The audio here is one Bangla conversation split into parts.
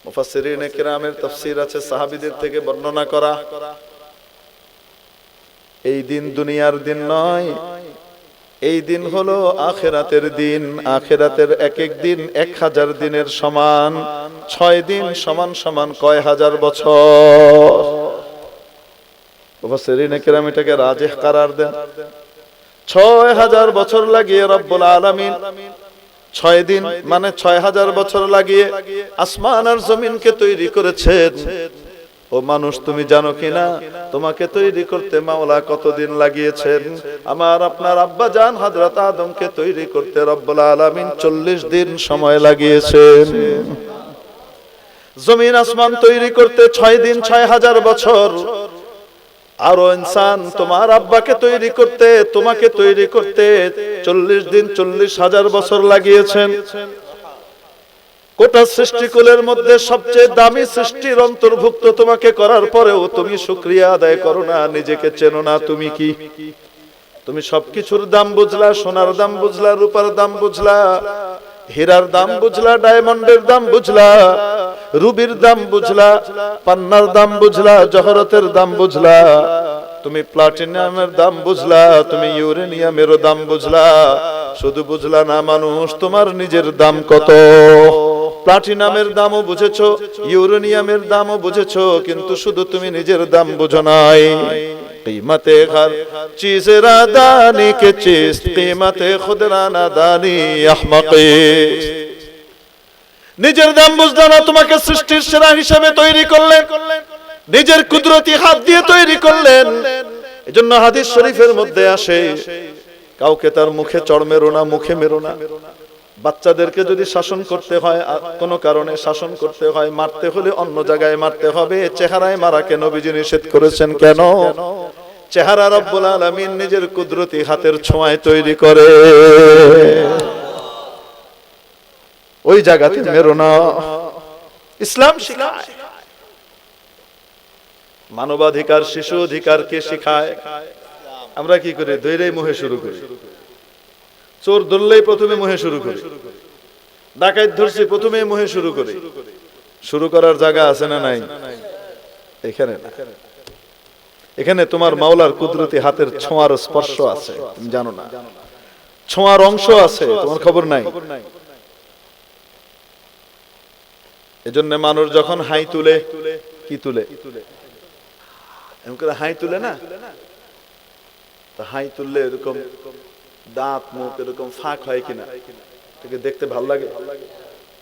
মুফাসসিরিনে কিরামের তাফসীর আছে সাহাবীদের থেকে বর্ণনা করা, এই দিন দুনিয়ার দিন নয়, এই দিন হলো আখিরাতের দিন। আখিরাতের এক এক দিন 1000 দিনের সমান। 6 দিন সমান সমান কয় হাজার বছর। মুফাসসিরিনে কিরাম এটাকে রাজিহ করার দেন। 6000 বছর লাগিয়ে রব্বুল আলামিন 6 দিন মানে 6000 বছর লাগিয়ে আসমান আর জমিনকে তৈরি করেছেন। ও মানুষ, তুমি জানো কিনা তোমাকে তৈরি করতে মাওলা কতদিন লাগিয়েছেন? আমার আপনার আব্বা জান হযরত আদমকে তৈরি করতে রব্বুল আলামিন 40 দিন সময় লাগিয়েছেন। জমিন আসমান তৈরি করতে 6 দিন 6000 বছর। আরো ইনসান তোমার আব্বাকে তৈরি করতে, তোমাকে তৈরি করতে 40 দিন 40,000 বছর লাগিয়েছেন। গোটা সৃষ্টিকুলের মধ্যে সবচেয়ে দামি সৃষ্টির অন্তর্ভুক্ত তোমাকে করার পরেও তুমি শুকরিয়া আদায় করো না, নিজেকে চেনো না তুমি কি? তুমি সবকিছুর দাম বুঝলা, সোনার দাম বুঝলা, রূপার দাম বুঝলা, হীরার দাম বুঝলা, ডায়মন্ডের দাম বুঝলা, রুবির দাম বুঝলা, পান্নার দাম বুঝলা, জহরতের দাম বুঝলা, তুমি প্লাটিনামের দাম বুঝলা, তুমি ইউরেনিয়ামেরও দাম বুঝলা। শুধু বুঝলা না মানুষ, তোমার নিজের দাম কত। প্লাটিনামের দামও বুঝেছো, ইউরেনিয়ামের দামও বুঝেছো, কিন্তু শুধু তুমি নিজের দাম বুঝো নাই। कीमते हर चीज रादानी के चीज कीमते खुद राना दानी अहमक़ी। নিজের দাম বুঝলা না, তোমাকে সৃষ্টির সেরা হিসেবে তৈরি করলেন, নিজের কুদরতি হাত দিয়ে তৈরি করলেন। এজন্য হাদিস শরীফের মধ্যে আসে, কাউকে তার মুখে চড় মেরো না, মুখে মেরো না। বাচ্চাদেরকে যদি শাসন করতে হয়, কোনো কারণে শাসন করতে হয়, মারতে হলে অন্য জায়গায় মারতে হবে। চেহারায় মারাকে নবীজি নিষেধ করেছেন। কেন? চেহারা রব্বুল আলামিন নিজের কুদরতি হাতের ছোঁয়ায় তৈরি করে। ওই জায়গাতে মেরো না। ইসলাম শিখায়, মানবাধিকার, শিশু অধিকারকে শিখায়। আমরা কি করি? ধৈর্যই মুহে শুরু করি। চোর ধরলেই প্রথমে মুহে শুরু করি, ডাকাত ধরছি প্রথমে মুহে শুরু করি। শুরু করার জায়গা আছে না নাই? এখানে না, এখানে তোমার মাওলার কুদরতি হাতের ছোঁয়ার স্পর্শ আছে, তুমি জানো না। ছোঁয়ার অংশ আছে, তোমার খবর নাই। এজন্য মানুষ যখন হাই তুলে, কি তুলে? এমন করে হাই তুলে না, তো হাই তুললে এরকম দাঁত মুখ এরকম ফাঁক হয় কিনা, এটাকে দেখতে ভালো লাগে?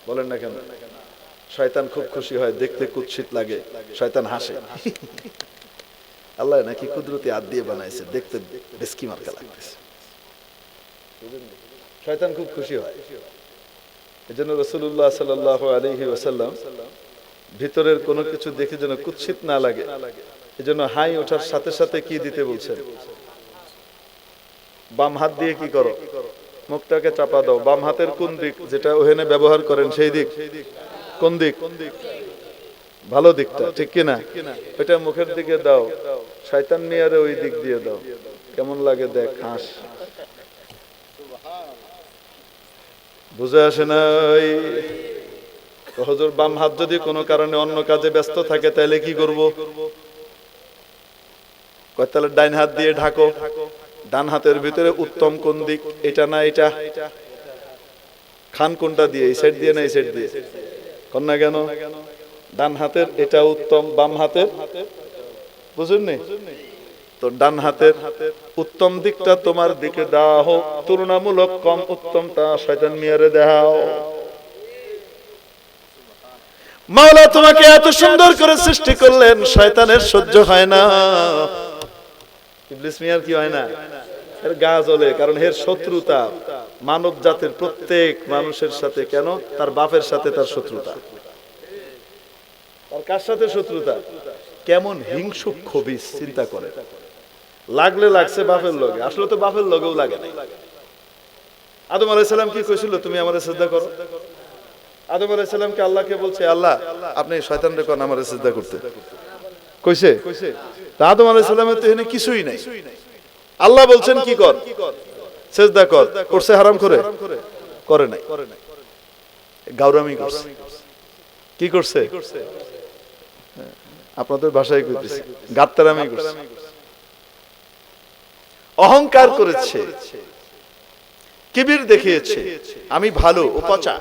বলেন না কেন? শয়তান খুব খুশি হয়, দেখতে কুৎসিত লাগে, শয়তান হাসে। আল্লাহ নাকি কুদরতি হাত দিয়ে বানাইছে, দেখতে বেশকি মার্কা লাগতেছে। শয়তান খুব খুশি হয়। এজন্য রাসূলুল্লাহ সাল্লাল্লাহু আলাইহি ওয়াসাল্লাম ভিতরের কোনো কিছু দেখে যেন কুৎসিত না লাগে, এজন্য হাই ওঠার সাথে সাথে কি দিতে বলছেন? বাম হাত দিয়ে কি করো? মুখটাকে চাপা দাও। বাম হাতের কোন দিক, যেটা ওখানে ব্যবহার করেন সেই দিক? কোন দিক? ভালো দিকটা, ঠিক কিনা? ওইটা মুখের দিকে দাও। শয়তান মিয়ারে ওই দিক দিয়ে দাও। কেমন লাগে দেখ, হাস। বুঝে আসে না? হুজুর, বাম হাত যদি কোনো কারণে অন্য কাজে ব্যস্ত থাকে তাহলে কি করব? কয় তাহলে ডাইন হাত দিয়ে ঢাকো। ডান হাতের ভিতরে উত্তম কোন দিক? এটা না এটা? খান কোনটা দিয়ে? এই সাইড দিয়ে না এই সাইড দিয়ে? কোন না কেন? ডান হাতের এটা উত্তম, বাম হাতের বুঝুননি তো ডান হাতের উত্তম দিকটা তোমার দিকে দাও হোক, তুলনামূলক কম উত্তমটা শয়তান মিয়ারে দাও। মাওলা তোমাকে এত সুন্দর করে সৃষ্টি করলেন, শয়তানের সহ্য হয় না। ইবলিস মিয়ার কি হয় না? এর গা জ্বলে, কারণ এর শত্রুতা মানব জাতির প্রত্যেক মানুষের সাথে। কেন? তার বাপের সাথে তার শত্রুতা। তার কার সাথে শত্রুতা? কেমন হিংসুক খবিস, চিন্তা করে। লাগলে লাগছে বাপের লগে, আসলে তো বাপের লগেও লাগে নাই। আদম আলাইহিস সালাম কি কইছিল? তুমি আমারে সিজদা করো। আদম আলাইহিস সালামকে আল্লাহকে বলছে, আল্লাহ আপনি শয়তানরে কোন আমারে সিজদা করতে কইছে? তা আদম আলাইহিস সালামের তো এখানে কিছুই নাই। আল্লাহ বলছেন কি কর? সিজদা কর। করছে হারাম করে? করে নাই, গাউরামি করছে। কি করছে? আপনাদের ভাষায় কইতেছে গাত্তারামি করছে, অহংকার করেছে, কিবির দেখিয়েছে। আমি ভালো, ও পচা।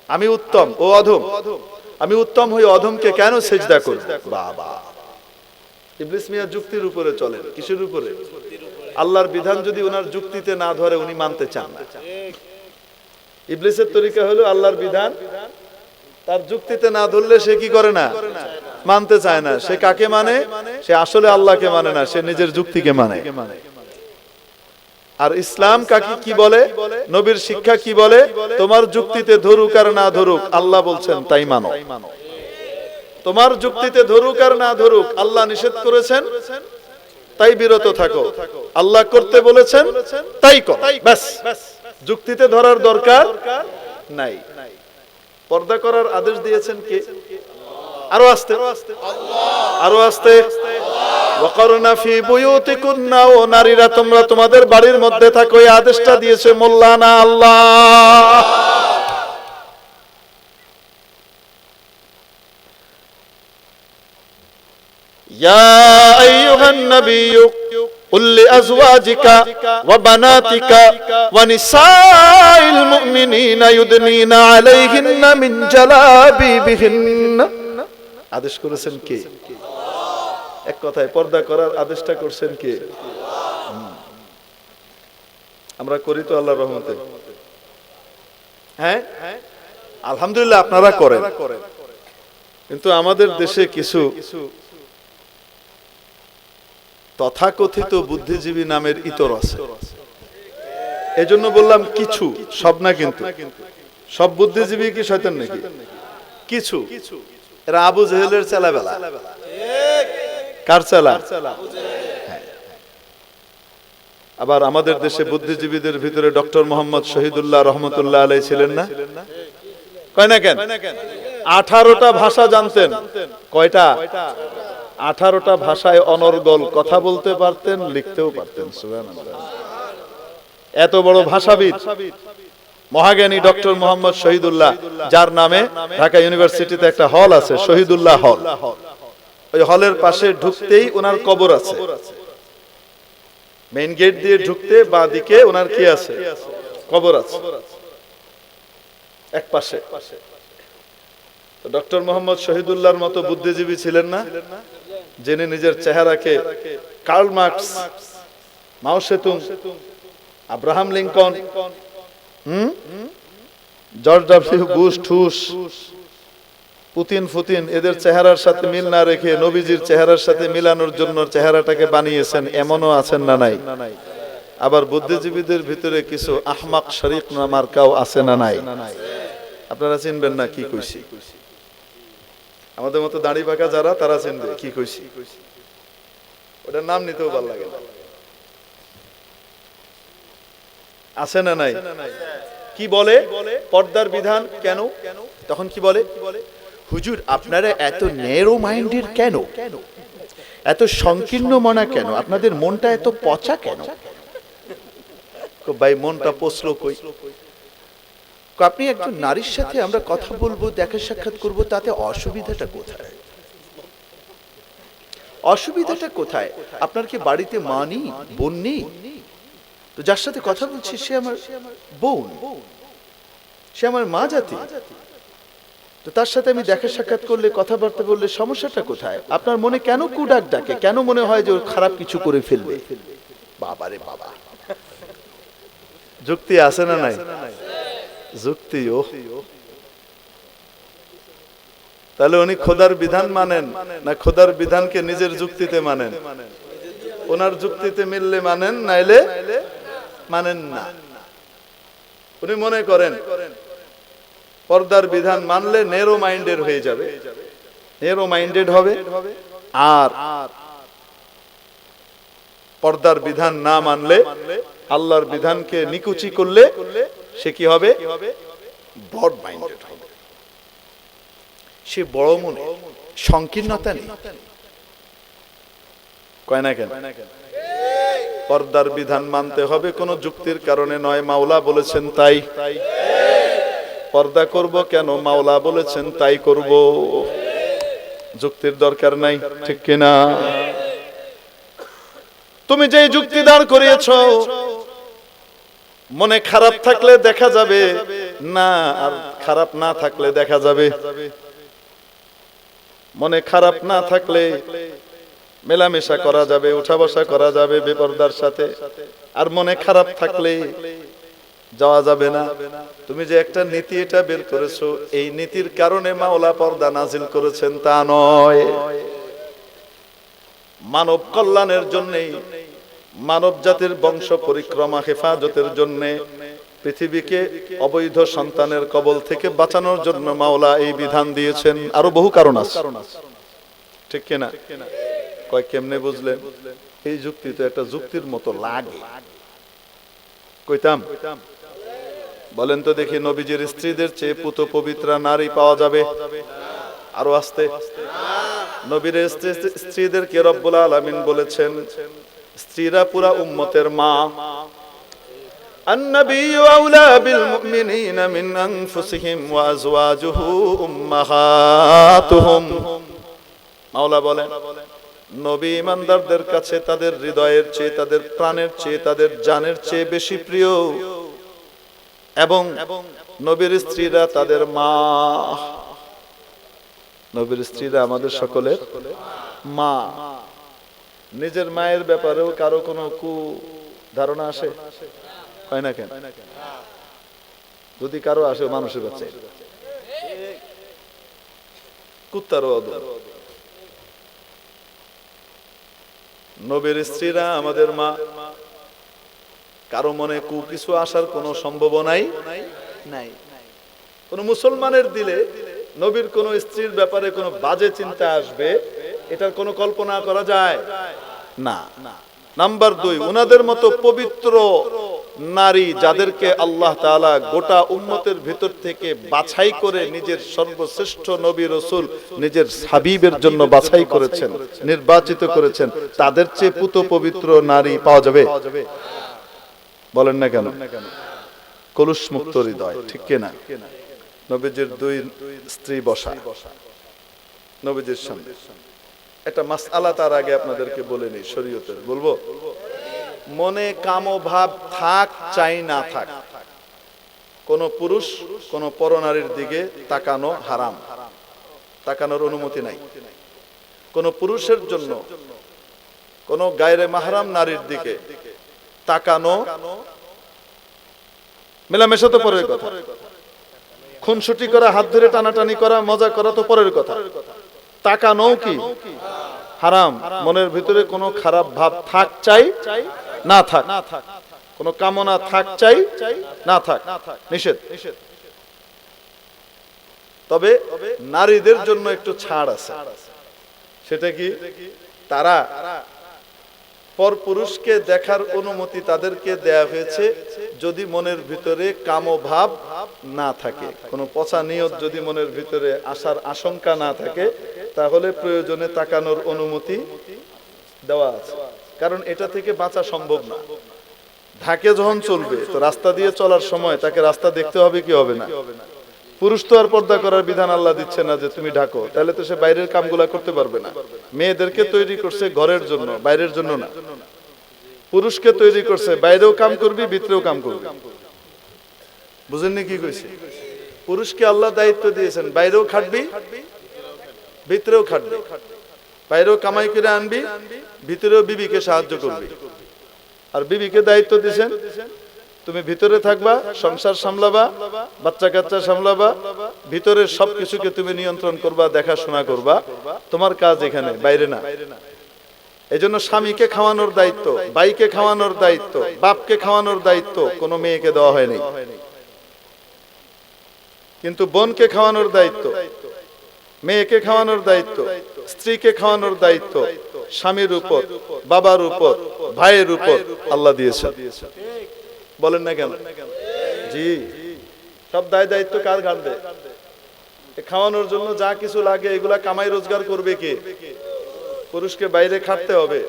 আমি উত্তম, ও অধম। আমি উত্তম হয়ে অধমকে কেন সেজদা করব? বাবা, ইবলিস মিয়া যুক্তির উপরে চলেন। কিসের উপরে? আল্লাহর বিধান যদি ওনার যুক্তিতে না ধরে উনি মানতে চান না। ইবলিসের তরিকা হলো আল্লাহর বিধান তার যুক্তিতে না ধরলে সে কি করে না? মানতে চায় না। সে কাকে মানে? সে আসলে আল্লাহকে মানে না, সে নিজের যুক্তিকে মানে। আর ইসলাম কাকে কি বলে? নবীর শিক্ষা কি বলে? তোমার যুক্তিতে ধরুক আর না ধরুক, আল্লাহ বলছেন তাই মানো। তোমার যুক্তিতে ধরুক আর না ধরুক, আল্লাহ নিষেধ করেছেন তাই বিরত থাকো। আল্লাহ করতে বলেছেন তাই করো, ব্যাস। যুক্তিতে ধরার দরকার নাই। পর্দা করার আদেশ দিয়েছেন কে? আরো আস্তে, আরো আস্তে। ওয়াকারনা ফি বুয়ুতিকুন্না, ও নারীরা তোমরা তোমাদের বাড়ির মধ্যে থাকো, এই আদেশটা দিয়েছে মোল্লা না আল্লাহ। ইয়া আইয়ুহান নাবিয়্যু কুল লিআজওয়াজিকা ওয়া বানাতিকা ওয়া নিসাইল মুমিনিনা ইউদনিনা আলাইহিন্না মিন জালাবিবিহিন্না। আদেশ করেছেন কে? এক কথায় পর্দা করার আদেশটা করছেন কে? আমরা করি তো আল্লাহর রহমতে। হ্যাঁ, আলহামদুলিল্লাহ আপনারা করেন। কিন্তু আমাদের দেশে কিছু তথাকথিত বুদ্ধিজীবী নামের ইতর আছে। এজন্য বললাম কিছু, সব না। কিন্তু সব বুদ্ধিজীবী কি শয়তান নাকি? কিছু। এরা আবু জেহেলের চেলাবেলা। কার চেলা? আবার আমাদের দেশে বুদ্ধিজীবীদের ভিতরে ডক্টর মোহাম্মদ শহীদুল্লাহ রহমতুল্লাহ আলাইহি ছিলেন না? কয় না কেন? 18টা ভাষা জানতেন। কয়টা? 18টা ভাষায় অনর্গল কথা বলতে পারতেন, লিখতেও পারতেন। সুবহানাল্লাহ। এত বড় ভাষাবিদ মহাজ্ঞানী ডক্টর মোহাম্মদ শহীদুল্লাহ, যার নামে ঢাকা ইউনিভার্সিটিতে একটা হল আছে, শহীদুল্লাহ হল। ওই হলের পাশে ঢুকতেই ওনার কবর আছে। মেইন গেট দিয়ে ঢুকতে বাঁ দিকে ওনার কি আছে? কবর আছে এক পাশে। ডক্টর মোহাম্মদ শহীদুল্লাহর মতো বুদ্ধিজীবী ছিলেন না, যিনি নিজের চেহারাকে Karl Marx, Mao Tsetung, Abraham Lincoln, George W Bush ঠুস, পুতিন ফুতিন এদের চেহারার সাথে মিল না রেখে নবীজির চেহারার সাথে মিলানোর জন্য চেহারাটাকে বানিয়েছেন, এমনও আছেন না নাই? আবার বুদ্ধিজীবীদের ভিতরে কিছু আহমাক শরীক মার্কাও আছে না নাই? আপনারা চিনবেন না কি কইছি? আমাদের মতো দাড়ি পাকা যারা, তারা চিনবে কি কইছি। ওটার নাম নিতেও ভালো লাগে না। আছে না নাই? কি বলে? পর্দার বিধান কেন? তখন কি বলে? হুজুর আপনারা এত ন্যারো মাইন্ডেড কেন? এত সংকীর্ণ মনা কেন? আপনাদের মনটা এত পচা কেন? ভাই মনটা পচলো কই? আপনি একজন নারীর সাথে আমরা কথা বলবো, দেখা সাক্ষাৎ করব, তাতে অসুবিধাটা কোথায়? অসুবিধাটা কোথায়? আপনার কি বাড়িতে মা নেই, বোন নেই? তো যার সাথে কথা বলছি সে আমার বোন, সে আমার মা জাতি। তো তার সাথে আমি দেখা সাক্ষাৎ করলে, কথাবার্তা বললে সমস্যাটা কোথায়? আপনার মনে কেন কুডাক ডাকে? কেন মনে হয় যে ওর খারাপ কিছু করে ফেলবে? বাবারে বাবা, যুক্তি আছে না নাই? যুক্তি। ও তাহলে উনি খোদার বিধান মানেন না খোদার বিধানকে নিজের যুক্তিতে মানেন? ওনার যুক্তিতে মিললে মানেন, নাইলে মানেন না। উনি মনে করেন পর্দার বিধান মানলে নেরো মাইন্ডেড হয়ে যাবে, নেরো মাইন্ডেড হবে। আর পর্দার বিধান না মানলে, আল্লাহর বিধানকে নিকুচি করলে সে কি হবে? ব্রড মাইন্ডেড হবে। সে বড় মনে, সংকীর্ণতা নেই। কয় না কেন? পর্দার বিধান মানতে হবে কোন যুক্তির কারণে নয়, মাওলা বলেছেন তাই। পর্দা করব কেন? মাওলা বলেছেন তাই করব। যুক্তির দরকার নাই, ঠিক কিনা? তুমি যেই যুক্তি দাঁড় করিয়েছো, মনে খারাপ থাকলে দেখা যাবে না, আর খারাপ না থাকলে দেখা যাবে। মনে খারাপ না থাকলে মেলামেশা করা যাবে, উঠা বসা করা যাবে বেপরদার সাথে, আর মনে খারাপ থাকলে যাওয়া যাবে না। তুমি যে একটা নীতি এটা বের করেছো, এই নীতির কারণে মাওলা পর্দা নাজিল করেছেন তা নয়। মানব কল্যাণের জন্যই, মানব জাতির বংশ পরিক্রমা হেফাজতের জন্য, পৃথিবীকে অবৈধ সন্তানের কবল থেকে বাঁচানোর জন্য মাওলা এই বিধান দিয়েছেন। আরো বহু কারণ আছে, ঠিক কিনা? কয় কেমনে বুঝলেন? এই যুক্তি তো একটা যুক্তির মতো লাগে। কইতাম, বলেন তো দেখি, নবীজির স্ত্রীদের চেয়ে পুত পবিত্রা নারী পাওয়া যাবে? আরো আসতে, নবীর স্ত্রীদেরকে রব্বুল আলামিন বলেছেন স্ত্রীরা পুরা উম্মতের মা। আন-নাবিয়্যু আওলা বিল মুমিনিনা মিন আনফুসিহিম ওয়া আজওয়াজুহু উম্মাহাতুহুম। মাওলা বলেন নবী ইমানদারদের কাছে তাদের হৃদয়ের চেয়ে, তাদের প্রাণের চেয়ে, তাদের জানের চেয়ে বেশি প্রিয়, এবং নবীর স্ত্রীরা তাদের মা। নবীর স্ত্রীরা আমাদের সকলের মা। নিজের মায়ের ব্যাপারেও কারো কোনো কু ধারণা আসে? হয় না কেন? যদি কারো আসে, মানুষের কাছে কুত্তারও আদর। নবীর স্ত্রীরা আমাদের মা। কারো মনে কু কিছু আসার কোনো সম্ভাবনাই নাই। কোন মুসলমানের দিলে নবীর কোন স্ত্রীর ব্যাপারে কোনো বাজে চিন্তা আসবে, এটার কোনো কল্পনা করা যায় না। নাম্বার 2, উনাদের মতো পবিত্র নারী যাদেরকে আল্লাহ তাআলা গোটা উম্মতের ভিতর থেকে বাছাই করে নিজের সর্বশ্রেষ্ঠ নবী রাসূল, নিজের হাবিবের জন্য বাছাই করেছেন, নির্বাচিত করেছেন, তাদের চেয়ে পুত পবিত্র নারী পাওয়া যাবে? বলেন না কেন? কলুষ মুক্ত হৃদয়, ঠিক কিনা? নবীজির 2 স্ত্রী বসা নবীজির সামনে। একটা মাসআলা তার আগে আপনাদেরকে বলে নেই, শরীয়তের বলবো। মনে কামো ভাব থাক চাই না থাক, কোন পুরুষ কোন পরনারীর দিকে তাকানো হারাম, তাকানোর অনুমতি নাই। কোন পুরুষের জন্য কোন গায়রে মাহরাম নারীর দিকে তাকানো, মেলামেশা তো পরের কথা, খুনসুটি করা, হাত ধরে টানাটানি করা, মজা করা তো পরের কথা, তাকানো কি হারাম। মনের ভিতরে কোনো খারাপ ভাব থাক চাই না থাক, কোনো কামনা থাক চাই না থাক, নিষেধ। তবে নারীদের জন্য একটু ছাড় আছে। সেটা কি? তারা পর পুরুষকে দেখার অনুমতি তাদেরকে দেয়া হয়েছে যদি মনের ভিতরে কামভাব না থাকে, কোনো পচা নিয়ত যদি মনের ভিতরে আসার আশঙ্কা না থাকে, তাহলে প্রয়োজনে তাকানোর অনুমতি দেওয়া আছে। কারণ এটা থেকে বাঁচা সম্ভব না। ঢাকে যখন চলবে, তো রাস্তা দিয়ে চলার সময় তাকে রাস্তা দেখতে হবে কি হবে না? পুরুষ তো আর পর্দা করার বিধান আল্লাহ দিচ্ছে না যে তুমি ঢাকো, তাহলে তো সে বাইরের কামগুলা করতে পারবে না। মেয়েদেরকে তৈরি করছে ঘরের জন্য, বাইরের জন্য না। পুরুষকে তৈরি করছে বাইরেও কাম করবি, ভিতরেও কাম করবি। বুঝেননি কি কইছে? পুরুষকে আল্লাহ দায়িত্ব দিয়েছেন বাইরেও খাটবি, ভিতরেও খাটবি। বাইরেও কামাই করে আনবি, ভিতরেও বিবিকে সাহায্য করবি। আর বিবিকে দায়িত্ব দিয়েছেন তুমি ভিতরে থাকবা, সংসার সামলাবা, বাচ্চা কাচ্চা সামলাবা, ভিতরের সবকিছুকে তুমি নিয়ন্ত্রণ করবা, দেখাশোনা করবা। তোমার কাজ এখানে, বাইরে না। এজন্য স্বামীকে খাওয়ানোর দায়িত্ব, ভাইকে খাওয়ানোর দায়িত্ব, বাপকে খাওয়ানোর দায়িত্ব কোনো মেয়েকে দেওয়া হয়নি। কিন্তু বোনকে খাওয়ানোর দায়িত্ব, মেয়েকে খাওয়ানোর দায়িত্ব, স্ত্রীকে খাওয়ানোর দায়িত্ব স্বামীর উপর, বাবার উপর, ভাইয়ের উপর আল্লাহ দিয়েছেন। বলেন না কেন? জি, সব দায় দায়িত্ব কার ঘাড়ে? খাওয়ানোর জন্য যা কিছু লাগে এগুলা কামাই রোজগার করবে কে? পুরুষকে বাইরে খাটতে হবে।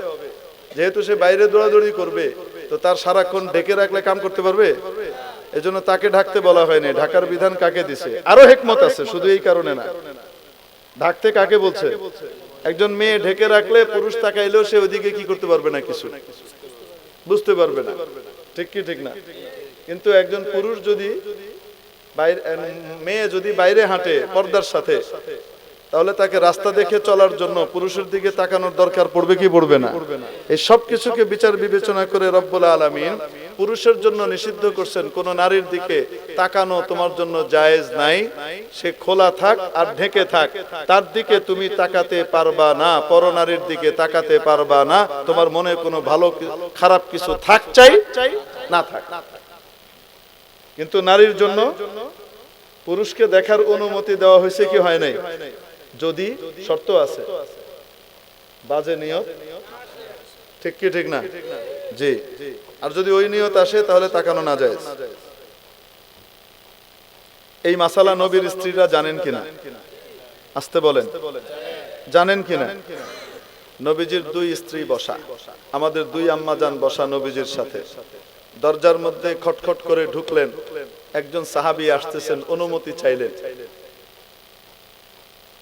যেহেতু সে বাইরে দৌড়াদৌড়ি করবে, তো তার সারাক্ষণ ডেকে রাখলে কাম করতে পারবে? এজন্য তাকে ঢাকতে বলা হয়নি। ঢাকার বিধান কাকে দিছে? আরো হিকমত আছে, শুধু এই কারণে না। ঢাকতে কাকে বলছে? একজন মেয়ে ঢেকে রাখলে পুরুষ তাকাইলেও সে ওইদিকে কি করতে পারবে না, কিছু বুঝতে পারবে না, ঠিক কি ঠিক না? কিন্তু একজন পুরুষ যদি মেয়ে যদি বাইরে হাঁটে পর্দার সাথে, তাহলে তাকে রাস্তা দেখে চলার জন্য পুরুষের দিকে তাকানোর দরকার পড়বে কি পড়বে না? এই সব কিছুকে বিচার বিবেচনা করে রব্বুল আলামিন পুরুষের জন্য নিষিদ্ধ করছেন, কোন নারীর দিকে তাকানো তোমার জন্য জায়েজ নাই। সে খোলা থাক আর ঢেকে থাক, তার দিকে তুমি তাকাতে পারবা না, পরনারীর দিকে তাকাতে পারবা না। তোমার মনে কোনো ভালো খারাপ কিছু থাক চাই না থাক। কিন্তু নারীর জন্য পুরুষকে দেখার অনুমতি দেওয়া হয়েছে কি হয় নাই? যদি শর্ত আছে, বাজে নিয়ত, ঠিক কি ঠিক না? জি। আর যদি ওই নিয়ত আসে তাহলে তাকানো না যায়। এই মাসালা নবীর স্ত্রীরা জানেন কিনা? আসতে বলেন, জানেন কিনা? নবীজির দুই স্ত্রী বসা, আমাদের দুই আম্মা জান বসা নবীজির সাথে। দরজার মধ্যে খটখট করে ঢুকলেন, একজন সাহাবী আসতেছেন, অনুমতি চাইলেন।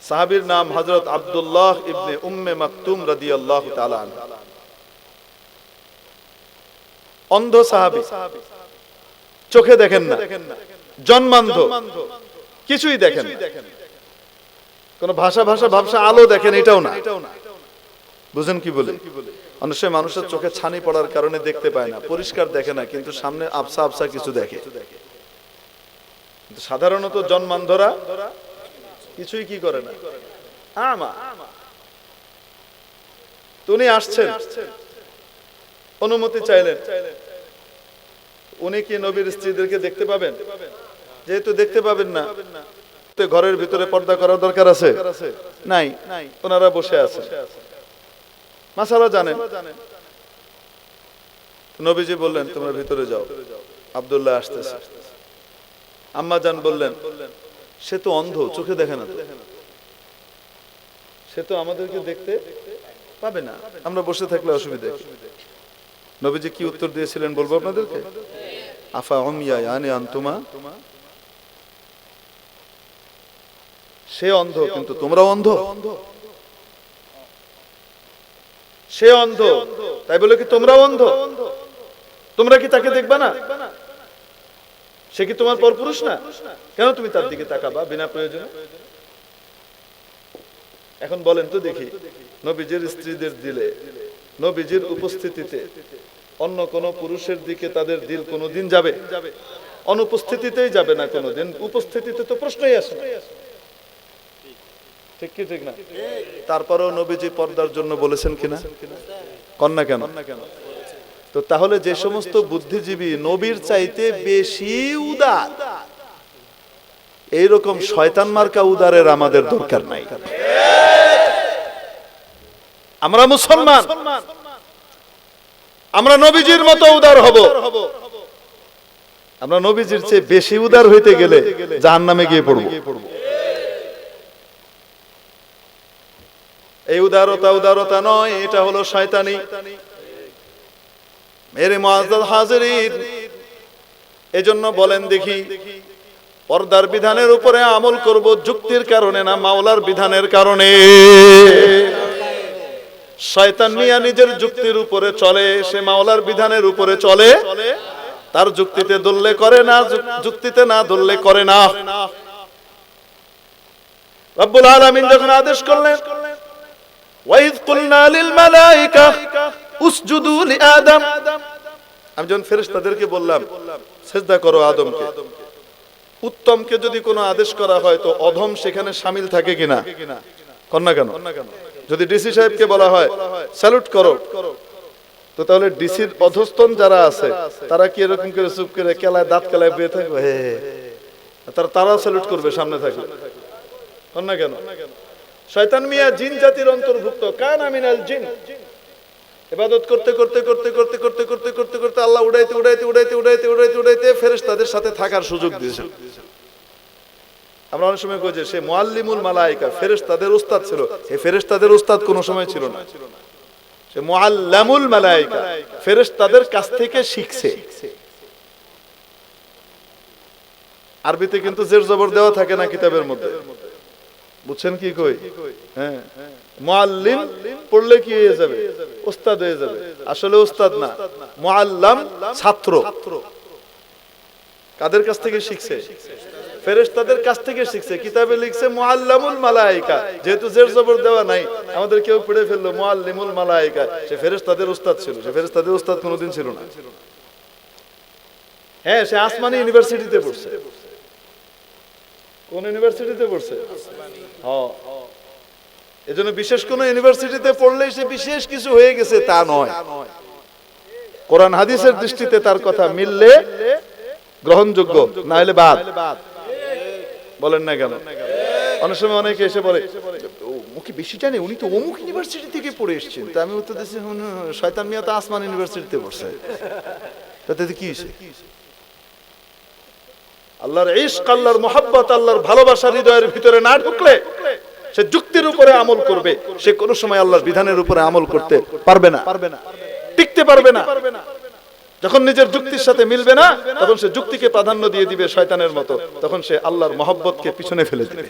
সাহাবীর নাম হযরত আব্দুল্লাহ ইবনে উম্মে মাকতুম রাদিয়াল্লাহু তাআলা আনহু। অন্ধ সাহাবী, চোখে দেখেন না, জন্মান্ধ, কিছুই দেখেন না, কোন ভাষা আলো দেখেন এটাও না। বুঝেন কি বলে? অনেক সময় মানুষের চোখে ছানি পড়ার কারণে দেখতে পায় না, পরিষ্কার দেখে না, কিন্তু সামনে আবসা আবসা কিছু দেখে। সাধারণত জন্মান্ধরা কিছুই কি করে না, আমা। উনি আসছেন, অনুমতি চাইলেন। উনি কি নবীর স্ত্রীদেরকে দেখতে পাবেন? যেহেতু দেখতে পাবেন না, ঘরের ভিতরে পর্দা করার দরকার আছে নাই? ওনারা বসে আছে, মাসালা জানেন। নবীজি বললেন তোমরা ভিতরে যাও, আব্দুল্লাহ আসতেছে। আম্মা জান বললেন সে তো অন্ধ, চোখে দেখে না, সে তো আমাদেরকে দেখতে পাবে না, আমরা বসে থাকলে অসুবিধা। নবীজি কি উত্তর দিয়েছিলেন বলবো আপনাদেরকে? আফা উমিয়া ইয়ানি আনতুমা, সে অন্ধ কিন্তু তোমরা অন্ধ। সে অন্ধ তাই বলে কি তোমরা অন্ধ? তোমরা কি তাকে দেখবা না? সে কি তোমার পরপুরুষ না? কেন তুমি তার দিকে তাকাবা বিনা প্রয়োজনে? এখন বলেন তো দেখি, নবীজির স্ত্রীদের দিলে, নবীজির উপস্থিতিতে অন্য কোন পুরুষের দিকে তাদের দিল কোনোদিন যাবে? অনুপস্থিতিতেই যাবে না কোনোদিন, উপস্থিতিতে তো প্রশ্নই আসে না, ঠিক কি ঠিক না? তারপরেও নবীজি পর্দার জন্য বলেছেন কিনা? কন্যা কেন? তো তাহলে যে সমস্ত বুদ্ধিজীবী নবীর চাইতে বেশি উদার, এইরকম শয়তান মার্কা উদারের আমাদের দরকার নাই। আমরা মুসলমান, আমরা নবীজির মতো উদার হব। আমরা নবীজির চেয়ে বেশি উদার হইতে গেলে জাহান্নামে গিয়ে পড়ব। এই উদারতা নয়, এটা হলো শয়তানি। মেরে মুআজ্জাজ হাজিরিন, এজন্য বলেন দেখি, পর্দার বিধানের উপরে আমল করব যুক্তির কারণে না মাওলার বিধানের কারণে? শয়তান মিয়া নিজের যুক্তির উপরে চলে, সে মাওলার বিধানের উপরে চলে, তার যুক্তিতে দললে করে না, যুক্তিতে না দললে করে না। রব্বুল আলামিন যখন আদেশ করলেন, ওয়াইদ কুলনা লিল মালাইকা উসজুদু লিআদম, আমি যখন ফেরেশতাদেরকে বললাম সিজদা করো আদমকে, উত্তমকে যদি কোনো আদেশ করা হয় তো অধম সেখানে শামিল থাকে কিনা? কন্যা কেন? যদি ডিসি সাহেবকে বলা হয় স্যালুট করো, তো তাহলে ডিসির অধস্তন যারা আছে তারা কি এরকম করে চুপ করে কেলায় দাঁত কেলায় বেয়ে থাকবে? তারা স্যালুট করবে সামনে থাকলে। কন্যা কেন? শয়তান মিয়া জিন জাতির অন্তর্ভুক্ত, কানা মিনাল জিন। ইবাদত করতে করতে করতে করতে করতে করতে করতে করতে আল্লাহ উড়াইতে উড়াইতে উড়াইতে উড়াইতে উড়াইতে উড়াইতে ফেরেশতাদের সাথে থাকার সুযোগ দিয়েছেন। আমরা অনেক সময় কই যে সে মুআল্লিমুল মালায়েকা, ফেরেশতাদের উস্তাদ ছিল। এই ফেরেশতাদের উস্তাদ কোনো সময় ছিল না, সে মুআল্লামুল মালায়েকা, ফেরেশতাদের কাছ থেকে শিখছে। আরবিতে কিন্তু জের জবর দেওয়া থাকে না কিতাবের মধ্যে, বুঝছেন কি কই? হ্যাঁ, মুআল্লিম পড়লে কি হয়ে যাবে? উস্তাদ হয়ে যাবে। আসলে উস্তাদ না, মুআল্লাম ছাত্র। কাদের কাছ থেকে শিখছে? ফেরেশতাদের কাছ থেকে শিখছে। কিতাবে লিখছে মুআল্লামুল মালায়েকা, যেহেতু জের জবর দেওয়া নাই, আমাদের কেউ পড়ে ফেললো মুআল্লিমুল মালায়েকা। সে ফেরেশতাদের উস্তাদ ছিল, সে ফেরেশতাদের উস্তাদ কোনোদিন ছিল না। হ্যাঁ, সে আসমানি ইউনিভার্সিটিতে পড়ছে। কোন ইউনিভার্সিটিতে পড়ছে? হ্যাঁ, এজন্য বিশেষ কোন ইউনিভার্সিটিতে পড়লেই সে বিশেষ কিছু হয়ে গেছে তা নয়। কোরআন হাদিসের দৃষ্টিতে তার কথা মিললে গ্রহণযোগ্য, না হলে বাদ। বলেন না কেন? অনেক সময় অনেকে এসে বলে ওকে বেশি জানে, উনি তো অমুক ইউনিভার্সিটি থেকে পড়ে এসেছেন। তা আমি উত্তর দিচ্ছি, শয়তান মিয়া তো আসমান ইউনিভার্সিটিতে পড়ছে, তাতে কি হয়েছে? আল্লাহর ইশক, আল্লাহর মুহাব্বত, আল্লাহর ভালোবাসা হৃদয়ের ভিতরে না ঢুকলে সে যুক্তির উপরে আমল করবে, সে কোনো সময় আল্লাহর বিধানের উপরে আমল করতে পারবে না, টিকতে পারবে না। যখন নিজের যুক্তির সাথে মিলবে না, তখন সে যুক্তিকে প্রাধান্য দিয়ে দিবে শয়তানের মতো। তখন সে আল্লাহর মহব্বতকে পিছনে ফেলে দিবে,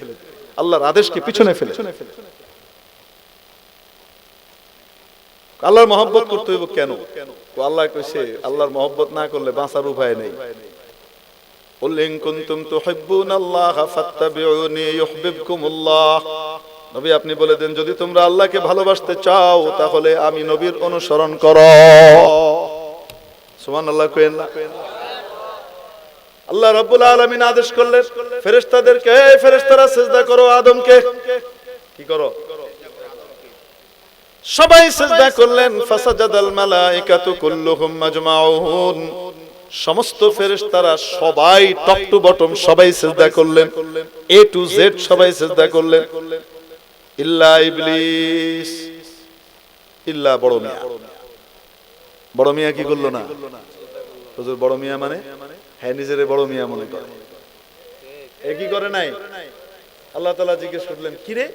আল্লাহর আদেশকে পিছনে ফেলে। আল্লাহর মহব্বত করতে হইব কেন? আল্লাহ কইছে আল্লাহর মহব্বত না করলে বাঁচার উপায় নেই। কুল ইন কুনতুম তুহিব্বুনাল্লাহা ফাত্তাবিউনি ইউহিব্বুকুমুল্লাহ। নবী আপনি বলে দেন, যদি তোমরা আল্লাহকে ভালোবাসতে চাও তাহলে আমি নবীর অনুসরণ করো। সুবহানাল্লাহ কইেন না? আল্লাহ রাব্বুল আলামিন আদেশ করলেন ফেরেশতাদেরকে, এই ফেরেশতারা সিজদা করো আদমকে। কি করো? সবাই সিজদা করলেন। ফাসাজাদাল মালাইকাতু কুল্লুহুম মাজমাউন। সমস্ত ফেরেশতারা সবাই টপ টু বটম সবাই সিজদা করলেন, এ টু জেড সবাই সিজদা করলেন, ইল্লা ইবলিস, ইল্লা বড় মিয়া। বড় মিয়া কি করলো না? হুজুর বড় মিয়া মানে হ্যাঁ নিজেরে বড় মিয়া মনে করে, এ কি করে নাই? আল্লাহ তাআলা জিজ্ঞেস করলেন, কি রে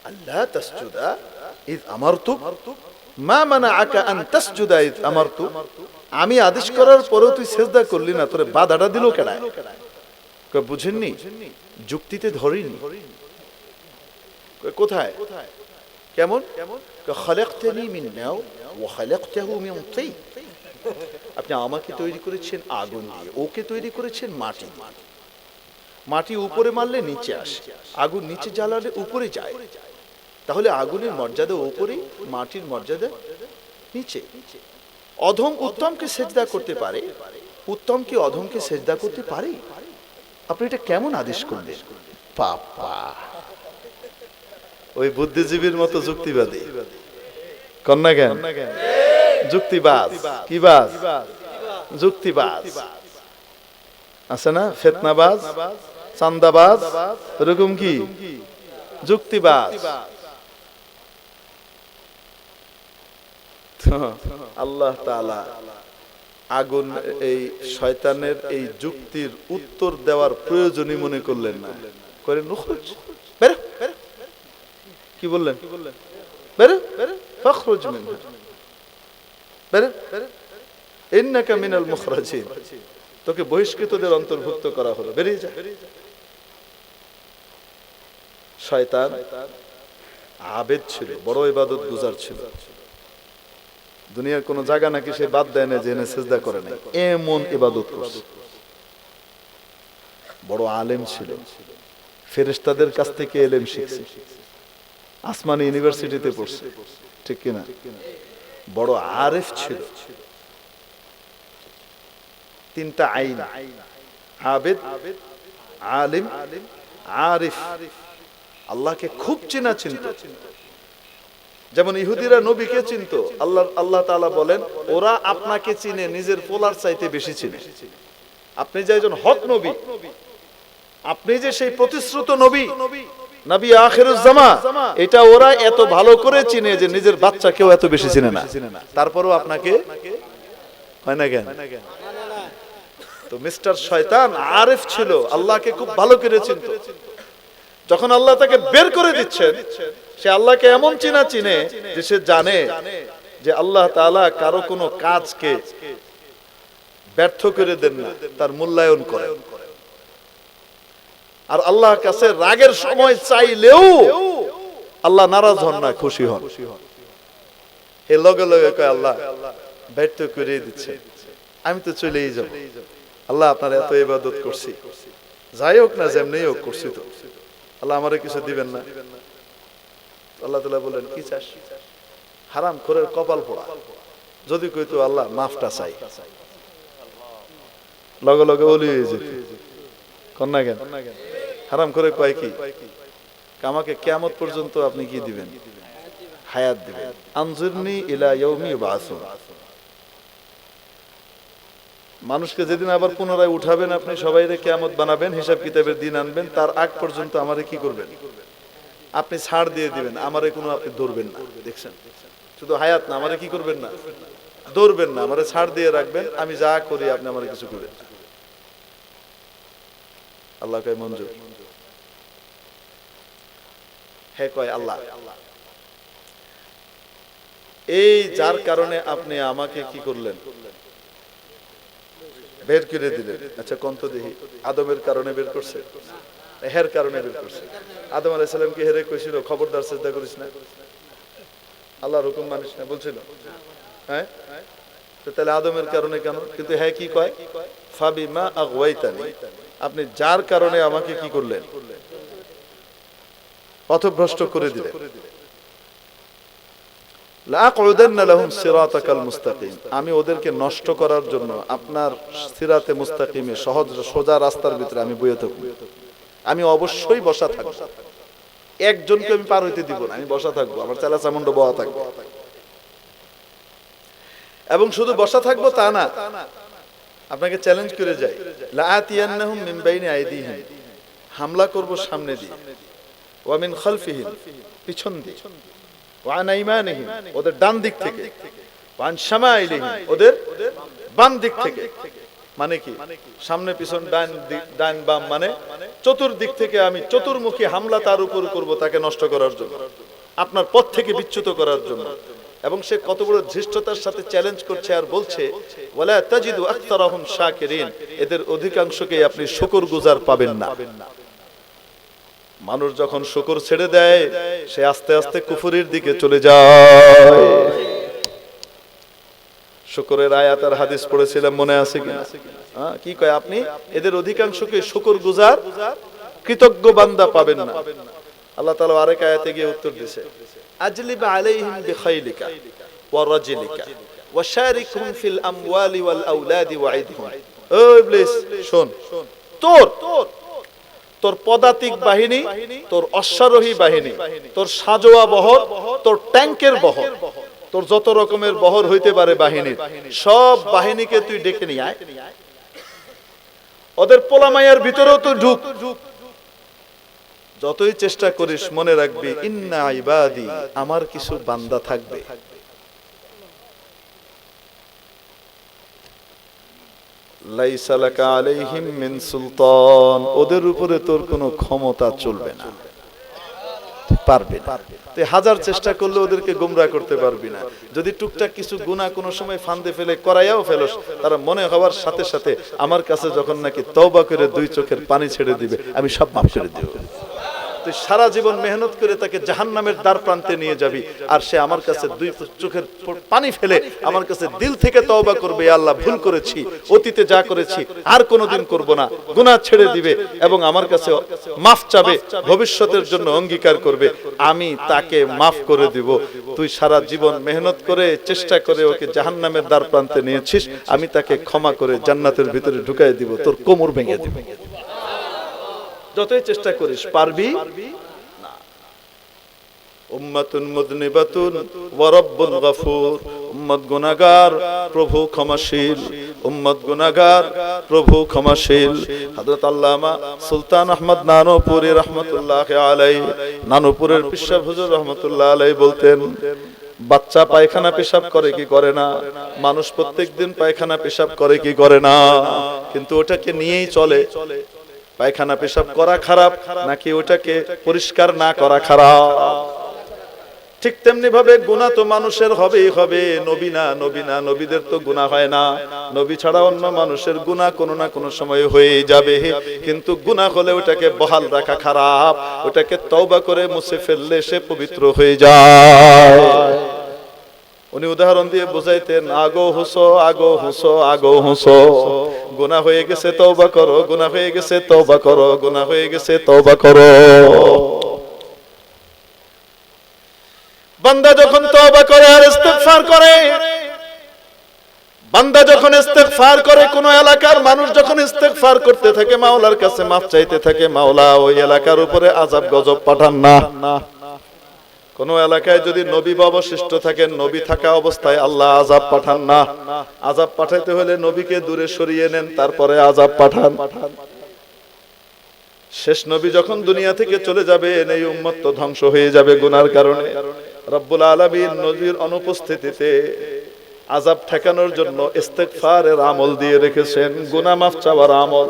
আল্লাহ তাসজুদা ইয আমারতু মা মানাআকা আন তাসজুদা ইয আমারতু। আমি আদেশ করার পরেও তুই সিজদা করলি না, তোরে বাধাটা দিল কেডা? কই বুঝেননি, যুক্তিতে ধরিনি। কই কোথায়? কেমন? খালাকতানি মিন নার ওয়া খালাকতাহু মিন তিন। আপনি আমাকে তৈরি করেছেন আগুন দিয়ে, ওকে তৈরি করেছেন মাটি দিয়ে। মাটি উপরে মারলে নিচে আসে, আগুন নিচে জ্বালালে উপরে যায়। তাহলে আগুনের মর্যাদা উপরে, মাটির মর্যাদা নিচে। অধম উত্তমকে সেজদা করতে পারে, উত্তম কি অধমকে সেজদা করতে পারে? আপনি এটা কেমন আদেশ করলেন? পাপা ওই বুদ্ধিজীবীর মতো যুক্তিবাদী কন্যা জ্ঞান, যুক্তিবাজ। কি বাজ? যুক্তিবাজ আছে না? ফিতনাবাজ, চান্দাবাজ, এরকম কি যুক্তিবাজ। আল্লাহ তাআলা আগুন এই শয়তানের এই যুক্তির উত্তর দেওয়ার প্রয়োজনই মনে করলেন না। করেন নুখরুজ, বেরো। কি বললেন? বেরো, ফাখরুজ মিনহা, বেরো, ইন্নাকা মিনাল মুখরাজিন। তোকে বহিষ্কৃতদের অন্তর্ভুক্ত করা হলো, বেরিয়ে যা। শয়তান আবেদ ছিল, বড় ইবাদত গুজার ছিল। দুনিয়ার কোন জায়গা নাকি সে বাদ দেয় না যে এনে সিজদা করে না, এমন ইবাদত করছে। বড় আলেম ছিল, ফেরেশতাদের কাছ থেকে ইলম শিখছে, আসমানি ইউনিভার্সিটিতে পড়ছে, ঠিক কিনা? বড় আরিফ ছিল। তিনটা আইন, আবেদ, আলিম, আরিফ। আল্লাহকে খুব চেনা চিনত। যেমন ইহুদিরা নবীকে চিনত, আল্লাহ তাআলা বলেন ওরা আপনাকে চিনে নিজের পোলার চাইতে বেশি চিনে। আপনি যে একজন হক নবী, আপনি যে সেই প্রতিশ্রুত নবী, নবী আখিরুজ জামান, এটা ওরা এত ভালো করে চিনে যে নিজের বাচ্চাকেও এত বেশি চিনে না। তারপরেও আপনাকে হয় না কেন? তো মিস্টার শয়তান আরিফ ছিল, আল্লাহকে খুব ভালো করে চিনত। যখন আল্লাহ তাকে বের করে দিচ্ছেন, সে আল্লাহকে এমন চিনা চিনে যে সে জানে যে আল্লাহ তাআলা কারো কোনো কাজকে ব্যর্থ করে দেন না, তার মূল্যায়ন করেন। আর আল্লাহর কাছে রাগের সময় চাইলেও আল্লাহ নারাজ হন না, খুশি হন। এই লগে লগে কয় আল্লাহ ব্যর্থ করে দিচ্ছে, আমি তো চলেই যাব। আল্লাহ আপনার এত ইবাদত করছি, যাই হোক না যেমনি হোক করছি, তো আল্লাহ আমারে কিছু দিবেন না? আল্লাহ তাআলা বলেন কি চাস? হারাম খোরের কপাল পোড়া। যদি কইতো আল্লাহ মাফটা চাই, লগে লগে ওলি হয়ে যেত। কন্যা কেন হারাম করে কয় কি, আমাকে কিয়ামত পর্যন্ত আপনি কি দিবেন? হায়াত দিবেন। আনজিরনি ইলা ইয়াউমি ইউবআসুন। মানুষকে যেদিন আবার পুনরায় উঠাবেন, আপনি সবাইরে কিয়ামত বানাবেন, হিসাব কিতাবের দিন আনবেন, তার আগ পর্যন্ত আমারে কি করবেন? আপনি ছাড় দিয়ে দিবেন, আমারে কোনো আপনি ধরবেন না। দেখছেন, শুধু হায়াত না, আমারে কি করবেন না? ধরবেন না, আমারে ছাড় দিয়ে রাখবেন। আমি যা করি আপনি আমারে কিছু করবেন না। আল্লাহ কয় মঞ্জুর। হে কয় আল্লাহ, এই যার কারণে আপনি আমাকে কি করলেন? বের করে দিলেন। আচ্ছা কন্ত দেখি, আদমের কারণে বের করছে? হের কারণে বের করছে। আদম আলাইহিস সালামকে হেরে কইছিল খবরদার সিজদা করিস না, আল্লাহর হুকুম মানিস না বলছিল? হ্যাঁ, তো তাহলে আদমের কারণে কেন? কিন্তু হ্যাঁ কি কয়? ফাবিমা আগওয়াইতানি, আপনি যার কারণে আমাকে কি করলেন? পথভ্রষ্ট করে দিলেন। লাআকউদান্না লাহুম সিরাতাকাল মুস্তাকিম, আমি ওদেরকে নষ্ট করার জন্য আপনার সিরাতে মুস্তাকিমে সহজ সোজা রাস্তার ভিতরে আমি বইয়ে থাকব। আমি অবশ্যই বসা থাকব, একজনকে আমি পার হইতে দিব না, আমি বসা থাকবো, আমার চেলা চামুন্ড বসা থাকবো। এবং শুধু বসা থাকবো তা না, আপনাকে চ্যালেঞ্জ করে যাই, লাআতিয়ান্নাহুম মিন বাইনি আইদিহিম, হামলা করব সামনে দিয়ে, ওয়া মিন খালফিহিম, পিছন দিয়ে, ওয়া আন আইমানিহিম, ওদের ডান দিক থেকে, ওয়া আন শামাইলিহিম, ওদের বাম দিক থেকে। মানে কি? সামনে পিছন ডান বাম, মানে চতুর্দিক থেকে আমি চতুর্মুখী হামলা তার উপর করব, তাকে নষ্ট করার জন্য, আপনার পথ থেকে বিচ্যুত করার জন্য। এবং সে কত বড় ধৃষ্টতার সাথে চ্যালেঞ্জ করছে আর বলছে, ওয়ালা তাজিদু আকতারাহুম শাকিরিন, এদের অধিকাংশকে আপনি শুকরগুজার পাবেন না। মানুষ যখন শুকর ছেড়ে দেয়, সে আস্তে আস্তে কুফরির দিকে চলে যায়। শুকরের আয়াত আর হাদিস পড়েছিলাম, মনে আছে কিনা? কি কয়? আপনি এদের অধিকাংশকে শুকরগুজার কৃতজ্ঞ বান্দা পাবেন না। আল্লাহ তাআলা আরেক আয়াতে গিয়ে উত্তর দিয়েছে, আজলিব আলাইহিম বিখাইলিকা ওয়া রাজলিকা ওয়া শারিকহুম ফিল আমওয়ালি ওয়াল আওলাদি ওয়াইদহুম। ও ইবলিস শোন, তোর পদাতিক বাহিনী, তোর অশ্বারোহী বাহিনী, তোর সাজোয়া বহর, তোর ট্যাঙ্কের বহর, তোর যত রকমের বহর হইতে পারে বাহিনীর, সব বাহিনীকে তুই ডেকে নিয়ে আয়, ওদের পোলামাইয়ার ভিতরেও তুই ঢুক। যতই চেষ্টা করিস মনে রাখবি, ইন্না ইবাদি, আমার কিছু বান্দা থাকবে, লাইসা লাকা আলাইহিম মিন সুলতান, ওদের উপরে তোর কোনো ক্ষমতা চলবে না, পারবে না। তুই হাজার চেষ্টা করলে ওদেরকে গোমরাহ করতে পারবি না। যদি টুকটাক কিছু গুনাহ কোনো সময় ফান্দে ফেলে করাইয়াও ফেলোস, তারা মনে হওয়ার সাথে সাথে আমার কাছে যখন নাকি তওবা করে দুই চোখের পানি ছেড়ে দিবে, আমি সব মাফ করে দেব। তুই সারা জীবন মেহনত করে তাকে জাহান্নামের দ্বার প্রান্তে নিয়ে যাবি, আর সে আমার কাছে দুই চোখের পানি ফেলে আমার কাছে দিল থেকে তওবা করবে, আল্লাহ ভুল করেছি, অতীতে যা করেছি আর কোনোদিন করব না, গুনাহ ছেড়ে দিবে এবং আমার কাছে মাফ চাবে, ভবিষ্যতের জন্য অঙ্গীকার করবে, আমি তাকে মাফ করে দিব। তুই সারা জীবন মেহনত করে চেষ্টা করে ওকে জাহান্নামের দ্বার প্রান্তে নিয়েছিস, আমি তাকে ক্ষমা করে জান্নাতের ভিতরে ঢুকাই দিব, তোর কোমর ভেঙে দিব। যতই চেষ্টা করিস পারবি না। উম্মাতুন মুযনিবাতুন ওয়া রাব্বুন গফুর, উম্মত গুনাহগার, প্রভু ক্ষমাশীল, উম্মত গুনাহগার, প্রভু ক্ষমাশীল। হযরত আল্লামা সুলতান আহমদ নানুপুরী রাহমাতুল্লাহি আলাইহি, নানুপুরের পিশাব হুজুর রাহমাতুল্লাহি আলাইহি বলতেন, বাচ্চা পায়খানা পেশাব করে কি করে না, মানুষ প্রত্যেকদিন পায়খানা পেশাব করে কি করে না, কিন্তু ওটাকে নিয়েই চলে। পায়খানা পেশাব করা খারাপ নাকি ওটাকে পরিষ্কার না করা খারাপ? ঠিক তেমনি ভাবে গুনাহ তো মানুষের হবেই হবে, নবী না, নবীদের তো গুনাহ হয় না। নবী ছাড়া অন্য মানুষের গুনাহ কোনো না কোনো সময় হয়ে যাবে, কিন্তু গুনাহ হলে ওটাকে বহাল রাখা খারাপ, ওটাকে তওবা করে মুছে ফেললে সে পবিত্র হয়ে যায়। উনি উদাহরণ দিয়ে বুঝাইতেন, আগো হুসো, আগো হুসো, আগো হুসো, গুনাহ হয়ে গেছে তওবা করো, গুনাহ হয়ে গেছে তওবা করো, গুনাহ হয়ে গেছে তওবা করো। বান্দা যখন তওবা করে আর ইস্তিগফার করে, বান্দা যখন ইস্তিগফার করে, কোন এলাকার মানুষ যখন ইস্তিগফার করতে থাকে, মাওলার কাছে মাফ চাইতে থাকে, মাওলা ওই এলাকার উপরে আযাব গজব পাঠান না। কোন এলাকায় যদি নবী অবশিষ্ট থাকেন, নবী থাকা অবস্থায় আল্লাহ আযাব পাঠান না। আযাব পাঠাইতে হলে নবীকে দূরে সরিয়ে নেন, তারপরে আযাব পাঠান। শেষ নবী যখন দুনিয়া থেকে চলে যাবেন, এই উম্মত তো ধ্বংস হয়ে যাবে গুনার কারণে। রব্বুল আলামিন নবীর অনুপস্থিতিতে আযাব ঠেকানোর জন্য ইস্তিগফারের আমল দিয়ে রেখেছেন, গুনাহ মাফ চাওয়ার আমল।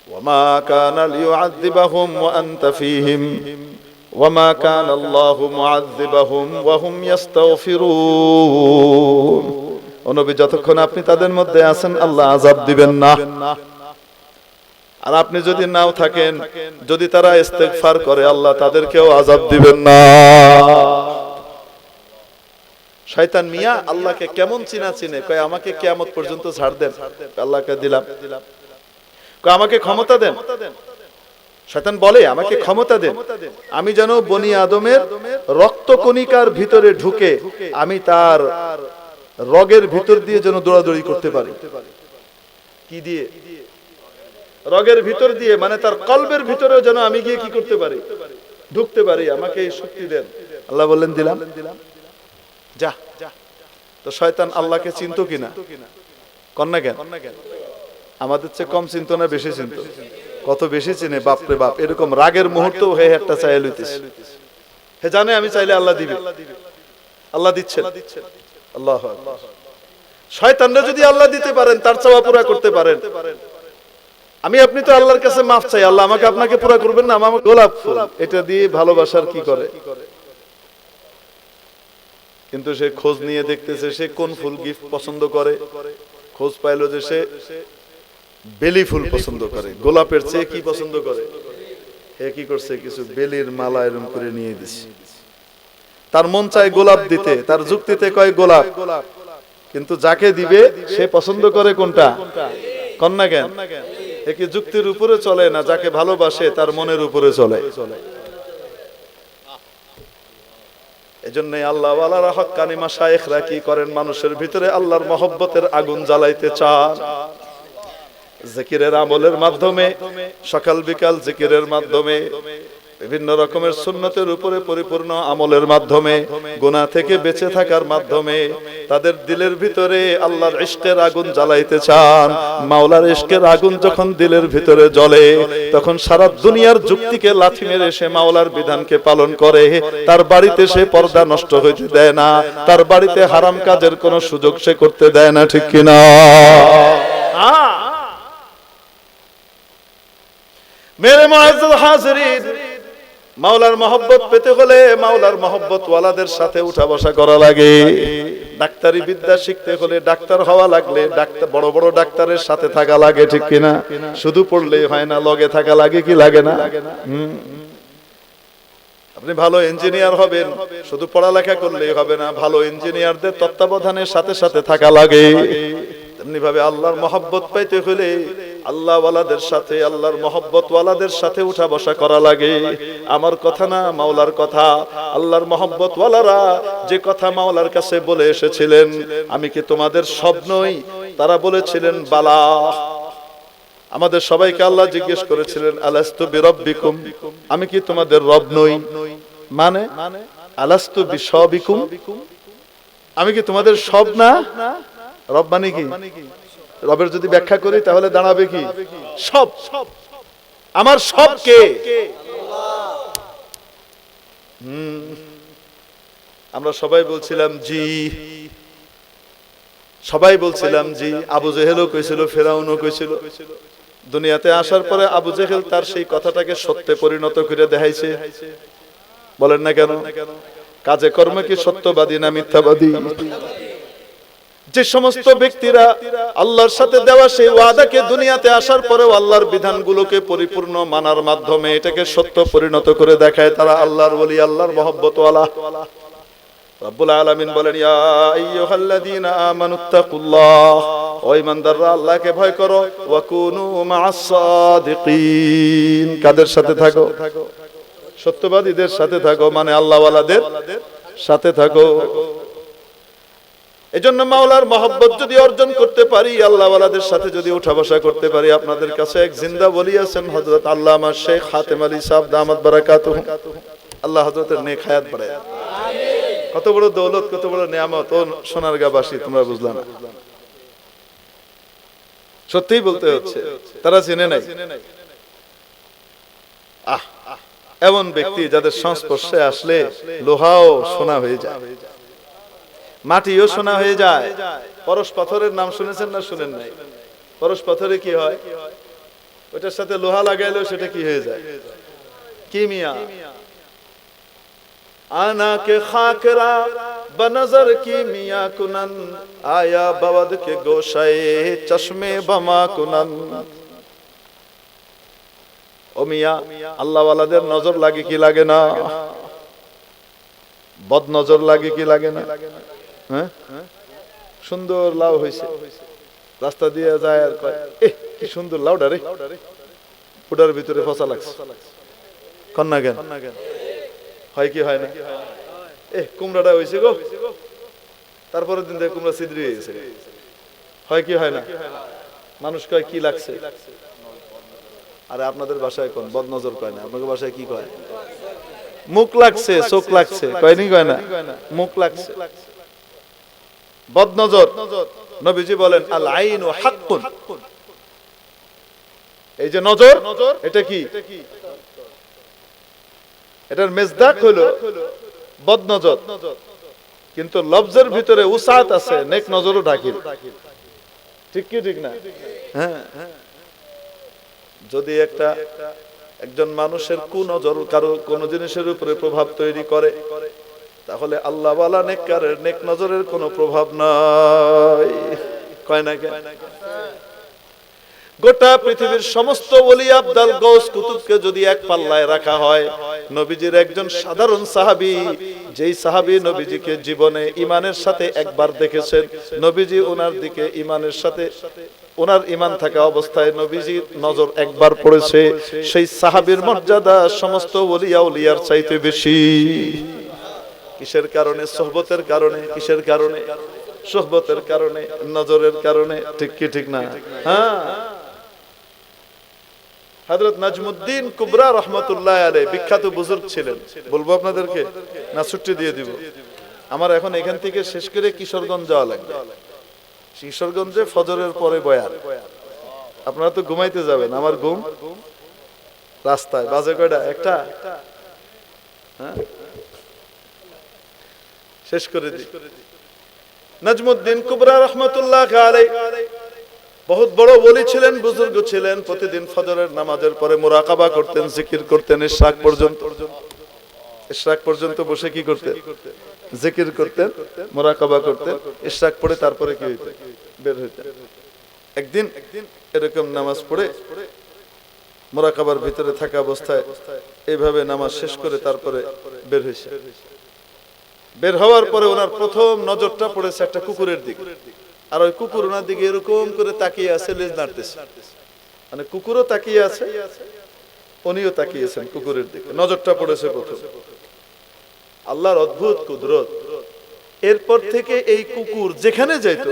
ওয়ামা কানা লিউআযিবাহুম ওয়া আনতা ফীহিম ওয়ামা কানা আল্লাহু মুআযিবাহুম ওয়া হুম ইস্তাগফিরুন। ও নবী, যতক্ষণ আপনি তাদের মধ্যে আছেন আল্লাহ আযাব দিবেন না। আর আপনি যদি নাও থাকেন, যদি তারা ইস্তিগফার করে, আল্লাহ তাদেরকেও আযাব দিবেন না। শয়তান মিয়া আল্লাহকে কেমন চিনে, কয় আমাকে কিয়ামত পর্যন্ত ছাড় দেন, আল্লাহকে দিলাম। কয় আমাকে ক্ষমতা দেন, শয়তান বলে আমাকে ক্ষমতা দেন, আমি যেন বনি আদমের রক্তকণিকার ভিতরে ঢুকে আমি তার রগের ভিতর দিয়ে যেন দৌড়াদৌড়ি করতে পারি। কি দিয়ে? রগের ভিতর দিয়ে, মানে তার কলবের ভিতরেও যেন আমি গিয়ে কি করতে পারি, ঢুকতে পারি, আমাকে এই শক্তি দেন। আল্লাহ বললেন দিলাম, যা। তো শয়তান আল্লাহকে চিনতো কিনা? কন্যা কেন আমাদের চেয়ে কম চিনতো না বেশি চিনতো? কত বেশি চিনে, বাপরে বাপ। এরকম রাগের মুহূর্ত হে একটা চাইয়া লইতেছে, হে জানে আমি চাইলে আল্লাহ দিবে, আল্লাহ দিচ্ছেন। আল্লাহ শয়তানরা যদি আল্লাহ দিতে পারেন, তার চাওয়া পুরা করতে পারেন, আমি আপনি তো আল্লাহর কাছে মাফ চাই, আল্লাহ আমাকে আপনাকে পুরা করবেন না? আমার গোলাপ ফুল, এটা দিয়ে ভালোবাসার কি করে? কিন্তু সে খোঁজ নিয়ে দেখতেছে সে কোন ফুল গিফট পছন্দ করে। খোঁজ পাইলো যে সে বেলি ফুল পছন্দ করে, গোলাপের চেয়ে কি পছন্দ করে। হে কি করছে, কিছু বেলির মালা এরকম করে নিয়ে দিছে। তার মন চায় গোলাপ দিতে, তার যুক্তিতে কয় গোলাপ, কিন্তু যাকে দিবে সে পছন্দ করে কোনটা? কন্যা জ্ঞান। এ কি যুক্তির উপরে চলে না, যাকে ভালোবাসে তার মনের উপরে চলে। এজন্যই আল্লাহ ওয়ালারা হক্কানি মাশায়েখরা কি করেন, মানুষের ভিতরে আল্লাহর মহব্বতের আগুন জ্বালাইতে চান। জিকিরের আমলের মাধ্যমে, সকাল বিকাল জিকিরের মাধ্যমে, বিভিন্ন রকমের সুন্নতের উপরে পরিপূর্ণ আমলের মাধ্যমে, গুনাহ থেকে বেঁচে থাকার মাধ্যমে তাদের দিলের ভিতরে আল্লাহর ইশকের আগুন জ্বালাইতে চান। মাওলার ইশকের আগুন যখন দিলের ভিতরে জ্বলে, তখন সারা দুনিয়ার যুক্তিকে লাথি মেরে সে মাওলার বিধানকে পালন করে। তার বাড়িতে সে পর্দা নষ্ট হইতে দেয় না, তার বাড়িতে হারাম কাজের কোনো সুযোগ সে করতে দেয় না, ঠিক কিনা? মেরে মুআজ্জাজ হাজিরিন, মাওলার মহব্বত পেতে হলে মাওলার মহব্বত ওয়ালাদের সাথে উঠা বসা করা লাগে। ডাক্তারি বিদ্যা শিখতে হলে, ডাক্তার হওয়া লাগলে ডাক্তার, বড় বড় ডাক্তারের সাথে থাকা লাগে, ঠিক কিনা? শুধু পড়লেই হয় না, লগে থাকা লাগে কি লাগে না? আপনি ভালো ইঞ্জিনিয়ার হবেন, শুধু পড়ালেখা করলেই হবে না, ভালো ইঞ্জিনিয়ারদের তত্ত্বাবধানের সাথে সাথে থাকা লাগে। তেমনি ভাবে আল্লাহর মহব্বত পাইতে হলে আল্লাহ ওয়ালাদের সাথে, আল্লাহর মহব্বত ওয়ালাদের সাথে উঠা বসা করা লাগে। আমার কথা না, মাওলার কথা। আল্লাহর মহব্বত ওয়ালারা যে কথা মাওলার কাছে বলে এসেছিলেন, আমি কি তোমাদের সব নই? তারা বলেছিলেন বালা। আমাদের সবাইকে আল্লাহ জিজ্ঞেস করেছিলেন আলাস্তু বিরাব্বিকুম, আমি কি তোমাদের রব নই? মানে আলাস্তু বিসবিকুম, আমি কি তোমাদের সব না? রব মানে কি? রবের যদি ব্যাখ্যা করি তাহলে দাঁড়াবে কি? সব। আমার সব কে? আমরা সবাই বলছিলাম জি, সবাই বলছিলাম জি। আবু জেহেলও কইছিল, ফেরাউনও কইছিল। দুনিয়াতে আসার পরে আবু জেহেল তার সেই কথাটাকে সত্যে পরিণত করে দেখাইছে। বলেন না কেন? কাজে কর্মে কি সত্যবাদী না মিথ্যাবাদী? যে সমস্ত ব্যক্তিরা আল্লাহর সাথে দেওয়া সেই ওয়াদাকে দুনিয়াতে আসার পরেও আল্লাহর বিধানগুলোকে পরিপূর্ণ মানার মাধ্যমে এটাকে সত্য পরিণত করে দেখায়, তারা আল্লাহর ওলি, আল্লাহর মহব্বতওয়ালা। রব্বুল আলামিন বলেন, ইয়া আইয়ুহাল্লাযীনা আমানুত্তাকুল্লাহ, ও ঈমানদাররা আল্লাহকে ভয় করো, ওয়া কুনু মা'আস সাদিকিন, কাদের সাথে থাকো? সত্যবাদীদের সাথে থাকো, মানে আল্লাহওয়ালাদের সাথে থাকো। এজন্য মাওলার মহব্বত যদি অর্জন করতে পারি, আল্লাহওয়ালাদের সাথে যদি উঠা বসা করতে পারি, আপনাদের কাছে এক জিন্দা ওলি আছেন হযরত আল্লামা শেখ হাতেম আলী সাহেব দামাত বারাকাতুহু, আল্লাহ হযরতের নেক হায়াত বাড়ায়। কত বড় দৌলত, কত বড় নিয়ামত। ও সোনারগাঁবাসী, তোমরা বুঝলা না, সত্যিই বলতে হচ্ছে, তারা চিনে নাই। এমন ব্যক্তি যাদের সংস্পর্শে আসলে লোহাও সোনা হয়ে যায়, মাটিও সোনা হয়ে যায়। পরশ পাথরের নাম শুনেছেন না শুনেন নাই? পরশ পাথরে কি হয়? ওটার সাথে লোহা লাগাইলেও সেটা কি হয়ে যায়? কিমিয়া। আনা কে খাকরা বনজর কিমিয়া কুনন, আয়া বওদ কে গোশায়ে চশমে বমা কুনন। ও মিয়া, আল্লাহওয়ালাদের নজর লাগে কি লাগে না? বদ নজর লাগে কি লাগে না? হ্যাঁ, সুন্দর লাউ হয়েছে, রাস্তা দিয়ে যায় আর কয়, কি সুন্দর লাউডা রে, ওটার ভিতরে ফসা লাগছে। কন্যা জ্ঞান হয় কি হয় না? কুমড়াটা হয়েছে গো, তারপরের দিন দেখে কুমড়া ছিদ্রি হয়ে গেছে। হয় কি হয় না? মানুষ কয় কি লাগছে? আরে আপনাদের ভাষায় কোন বদ নজর কয় না, আপনাদের ভাষায় কি কয়? মুখ লাগছে, চোখ লাগছে, কয়নি কয় না? মুখ লাগছে। বদ নজর, নবীজি বলেন আল আইনু হাক্কুন, এই যে নজর, এটা কি? এটার মেজদাক হলো বদ নজর, কিন্তু লফজের ভিতরে উসাত আছে, নেক নজরও ঢাকিল। ঠিক কি ঠিক না? হ্যাঁ, যদি একজন মানুষের কুনজর কারো কোন জিনিসের উপরে প্রভাব তৈরি করে, তাহলে আল্লাহওয়ালা নেককারের নেক নজরের কোনো প্রভাব নাই। কয় না কেন? গোটা পৃথিবীর সমস্ত ওলি আবদাল গৌস কুতুবকে যদি এক পাল্লায় রাখা হয়, নবীজির একজন সাধারণ সাহাবী, যেই সাহাবী নবীজিকে জীবনে ঈমানের সাথে একবার দেখেছেন, নবীজি ওনার দিকে ঈমানের সাথে, ওনার ঈমান থাকা অবস্থায় নবীজির নজর একবার পড়েছে, সেই সাহাবীর মর্যাদা সমস্ত ওলি আউলিয়ার চাইতে বেশি। কিসের কারণে? সোহবতের কারণে। কিসের কারণে? সোহবতের কারণে, নজরের কারণে। ঠিক কি ঠিক না? হ্যাঁ। হযরত নাজমুদ্দিন কুবরা রহমাতুল্লাহ আলাইহি বিখ্যাত বুজুর্গ ছিলেন। বলবো আপনাদেরকে না ছুটি দিয়ে দিব? আমার এখন এখান থেকে শেষ করে কিশোরগঞ্জ যাওয়া লাগবে। কিশোরগঞ্জে ফজরের পরে বয়ান। আপনারা তো ঘুমাইতে যাবেন, আমার ঘুম রাস্তায়। বাজে কয়টা? একটা। হ্যাঁ, শেষ করে দিই। নাজমুদ্দিন কুবরা রহমাতুল্লাহ আলাইহি বহুত বড় ওলি ছিলেন, বুজুর্গ ছিলেন। প্রতিদিন ফজরের নামাজের পরে মুরাকাবা করতেন, জিকির করতেন ইশরাক পর্যন্ত। ইশরাক পর্যন্ত বসে কি করতেন? জিকির করতেন, মুরাকাবা করতেন। ইশরাক পড়ে তারপরে কি হইতো? বের হইতেন। একদিন এরকম নামাজ পড়ে মুরাকাবার ভিতরে থাকা অবস্থায় এইভাবে নামাজ শেষ করে তারপরে বের হয়েছে। বের হওয়ার পরে ওনার প্রথম নজরটা পড়েছে একটা কুকুরের দিকে। আর ওই কুকুর ওনার দিকে এরকম করে তাকিয়ে আছে, লেজ নাড়তেছে। মানে কুকুরও তাকিয়ে আছে, উনিও তাকিয়েছেন কুকুরের দিকে। নজরটা পড়েছে প্রথম। আল্লাহর অদ্ভুত কুদরত। এরপর থেকে এই কুকুর যেখানে যাইতো,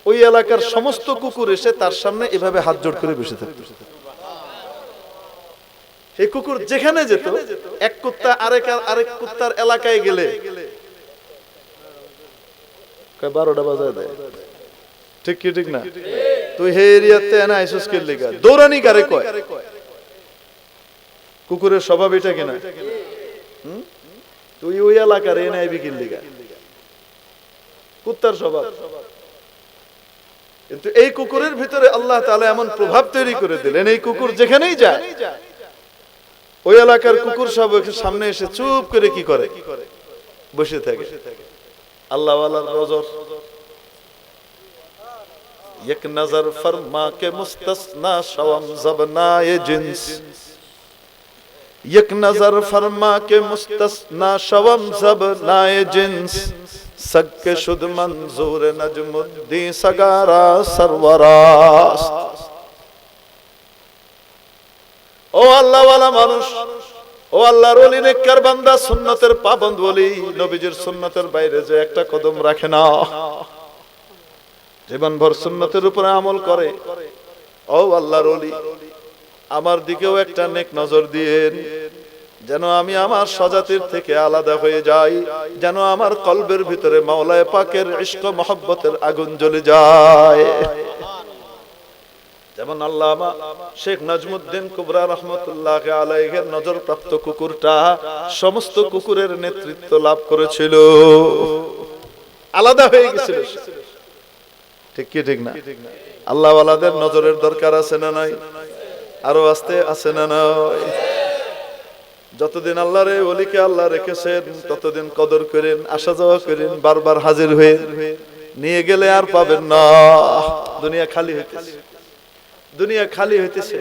ওই এলাকার সমস্ত কুকুর এসে তার সামনে এভাবে হাত জোড় করে বসে থাকতো। এই কুকুর যেখানে যেত, এক কুত্তা আরেক কুত্তার এলাকায় গেলে 12টা বাজায় দেয়। ঠিক কি ঠিক না? তুই হে এরিয়াতে না আইসুস কে লিগা দৌড়ানি কারে কয়? কুকুরের স্বভাব এটা কিনা? তুই ওই এলাকার এনে আইবি কি লিগা? কুত্তার স্বভাব। কিন্তু এই কুকুরের ভিতরে আল্লাহ তাআলা এমন প্রভাব তৈরি করে দিলেন, এই কুকুর যেখানেই যায় ওই এলাকার কুকুর সব সামনে এসে চুপ করে কি করে, বসে থাকে। আল্লাহ ওয়ালার নজর, এক নজর ফরমা কে মুস্তাসনা শওম জবনায়ে জিন্স, এক নজর ফরমা কে মুস্তাসনা শওম জবনায়ে জিন্স, সগকে শুদ মনজুর নজমুদ্দিন সগারা সরওয়ারাস। ও আল্লাহ ওয়ালা মানুষ, ও আল্লাহর ওলি নেককার বান্দা, সুন্নতের পাবন্দ ওলি, নবীজির সুন্নতের বাইরে যে একটা কদম রাখে না, জীবনভর সুন্নতের উপরে আমল করে, ও আল্লাহর ওলি, আমার দিকেও একটা নেক নজর দিয়েন, যেন আমি আমার স্বজাতির থেকে আলাদা হয়ে যাই, যেন আমার কলবের ভিতরে মাওলায়ে পাকের ইশক মহব্বতের আগুন জ্বলে যায়। যেমন আল্লামা শেখ নাজমুদ্দিন কুবরা রহমতুল্লাহ আলাইহির নজর প্রাপ্ত কুকুরটা সমস্ত কুকুরের নেতৃত্ব লাভ করেছিল, আলাদা হয়ে গেছিল। ঠিক কি ঠিক না? আল্লাহ ওয়ালাদের নজরের দরকার আছে না নাই? আরো আসতে আছে না নাই? যতদিন আল্লাহর এই ওলিকে আল্লাহ রেখেছেন ততদিন কদর করেন, আসা যাওয়া করেন, বারবার হাজির হয়ে নিয়ে গেলে আর পাবেন না। দুনিয়া খালি হইতেছে, দুনিয়া খালি হইতেছে,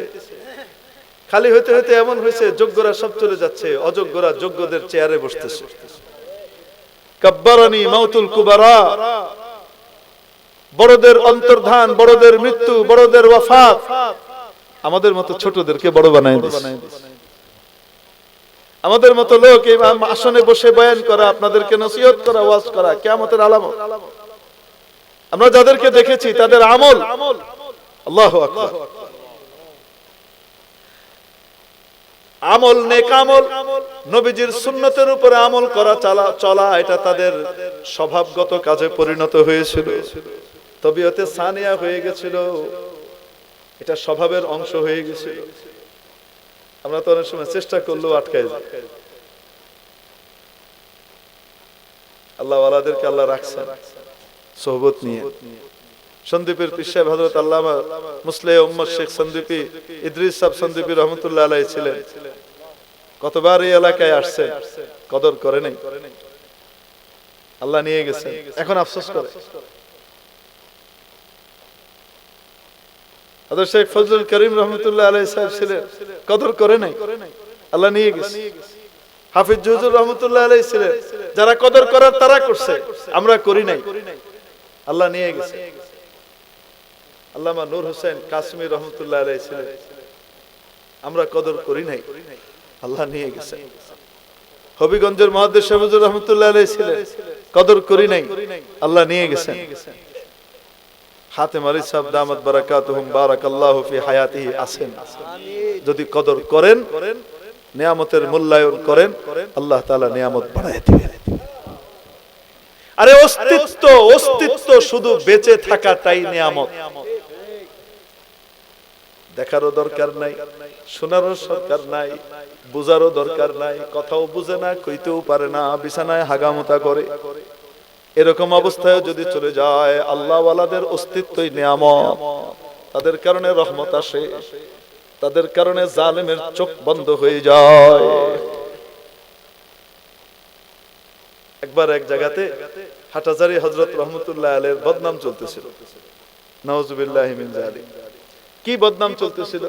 খালি হইতে হইতে এমন হয়েছে যোগ্যরা সব চলে যাচ্ছে, অযোগ্যরা যোগ্যদের চেয়ারে বসতেছে। কাব্বারানি মাউতুল কুবারা, বড়দের অন্তর্ধান, বড়দের মৃত্যু, বড়দের ওয়াফাত আমাদের মতো ছোটদেরকে বড় বানায় দিয়েছে। আমাদের মতো লোক এই আসনে বসে বয়ান করা, আপনাদেরকে নসিহত করা, ওয়াজ করা কিয়ামতের আলামত। আমরা যাদেরকে দেখেছি তাদের আমল, আল্লাহু আকবার, আমল নেক আমল, নবীজির সুন্নতের উপরে আমল করা, চলা, এটা তাদের স্বভাবগত কাজে পরিণত হয়েছিল, তবিয়তে সানিয়া হয়ে গেছিল, এটা স্বভাবের অংশ হয়ে গেছিল। আমরা তো অনেক সময় চেষ্টা করলেও আটকায় যাই। আল্লাহ ওয়ালাদেরকে আল্লাহ রাখছেন সোহবত নিয়ে। সন্দীপের পীর সাহেব হযরত আল্লামা মুসলিহ উম্মত শেখ সন্দীপী ইদ্রিস সাহেব সন্দীপী রহমতুল্লাহ আলাইহি ছিলেন। কতবার এই এলাকায় আসছেন, কদর করে নাই, আল্লাহ নিয়ে গেছেন, এখন আফসোস করে। হযরত শেখ ফজলুল করিম রহমতুল্লাহ আলাইহি সাহেব ছিলেন, কদর করে নাই, আল্লাহ নিয়ে গেছে। হাফিজ জুজুর রহমতুল্লাহ আলাইহি ছিলেন, যারা কদর করার তারা করছে, আমরা করি নাই, আল্লাহ নিয়ে গেছে। আল্লামা নূর হোসেন কাশ্মীর রহমতুল্লাহ আলাইহি ছিলেন, আমরা কদর করি নাই, আল্লাহ নিয়ে গেছে। হবিগঞ্জের মুহাদ্দিস হুজুর রহমতুল্লাহ আলাইহি ছিলেন, কদর করি নাই, আল্লাহ নিয়ে গেছেন। হাতেম আলী সাহেব দামাত বারাকাতুহুম বারাকাল্লাহু ফি হায়াতিহি আছেন, যদি কদর করেন, নিয়ামতের মূল্যায়ন করেন, আল্লাহ তাআলা নিয়ামত বাড়ায় দিবেন। আরে অস্তিত্ব, অস্তিত্ব শুধু বেঁচে থাকাটাই নিয়ামত। দেখারও দরকার নাই, শোনারও দরকার নাই, বুঝারও দরকার নাই, কথাও বুঝে না, কইতেও পারে না, বিছানায় হাগামুতা করে, এরকম অবস্থায় যদি চলে যায়, আল্লাহ ওয়ালাদের অস্তিত্বই নিয়ামত। তাদের কারণে রহমত আসে, তাদের কারণে জালেমের চোখ বন্ধ হয়ে যায়। একবার এক জায়গাতে হাটাজারি হযরত রহমতুল্লাহ আলাইহির বদনাম চলতেছিল, নাউজুবিল্লাহি মিন যালিক। কি বদনাম চলতেছিল?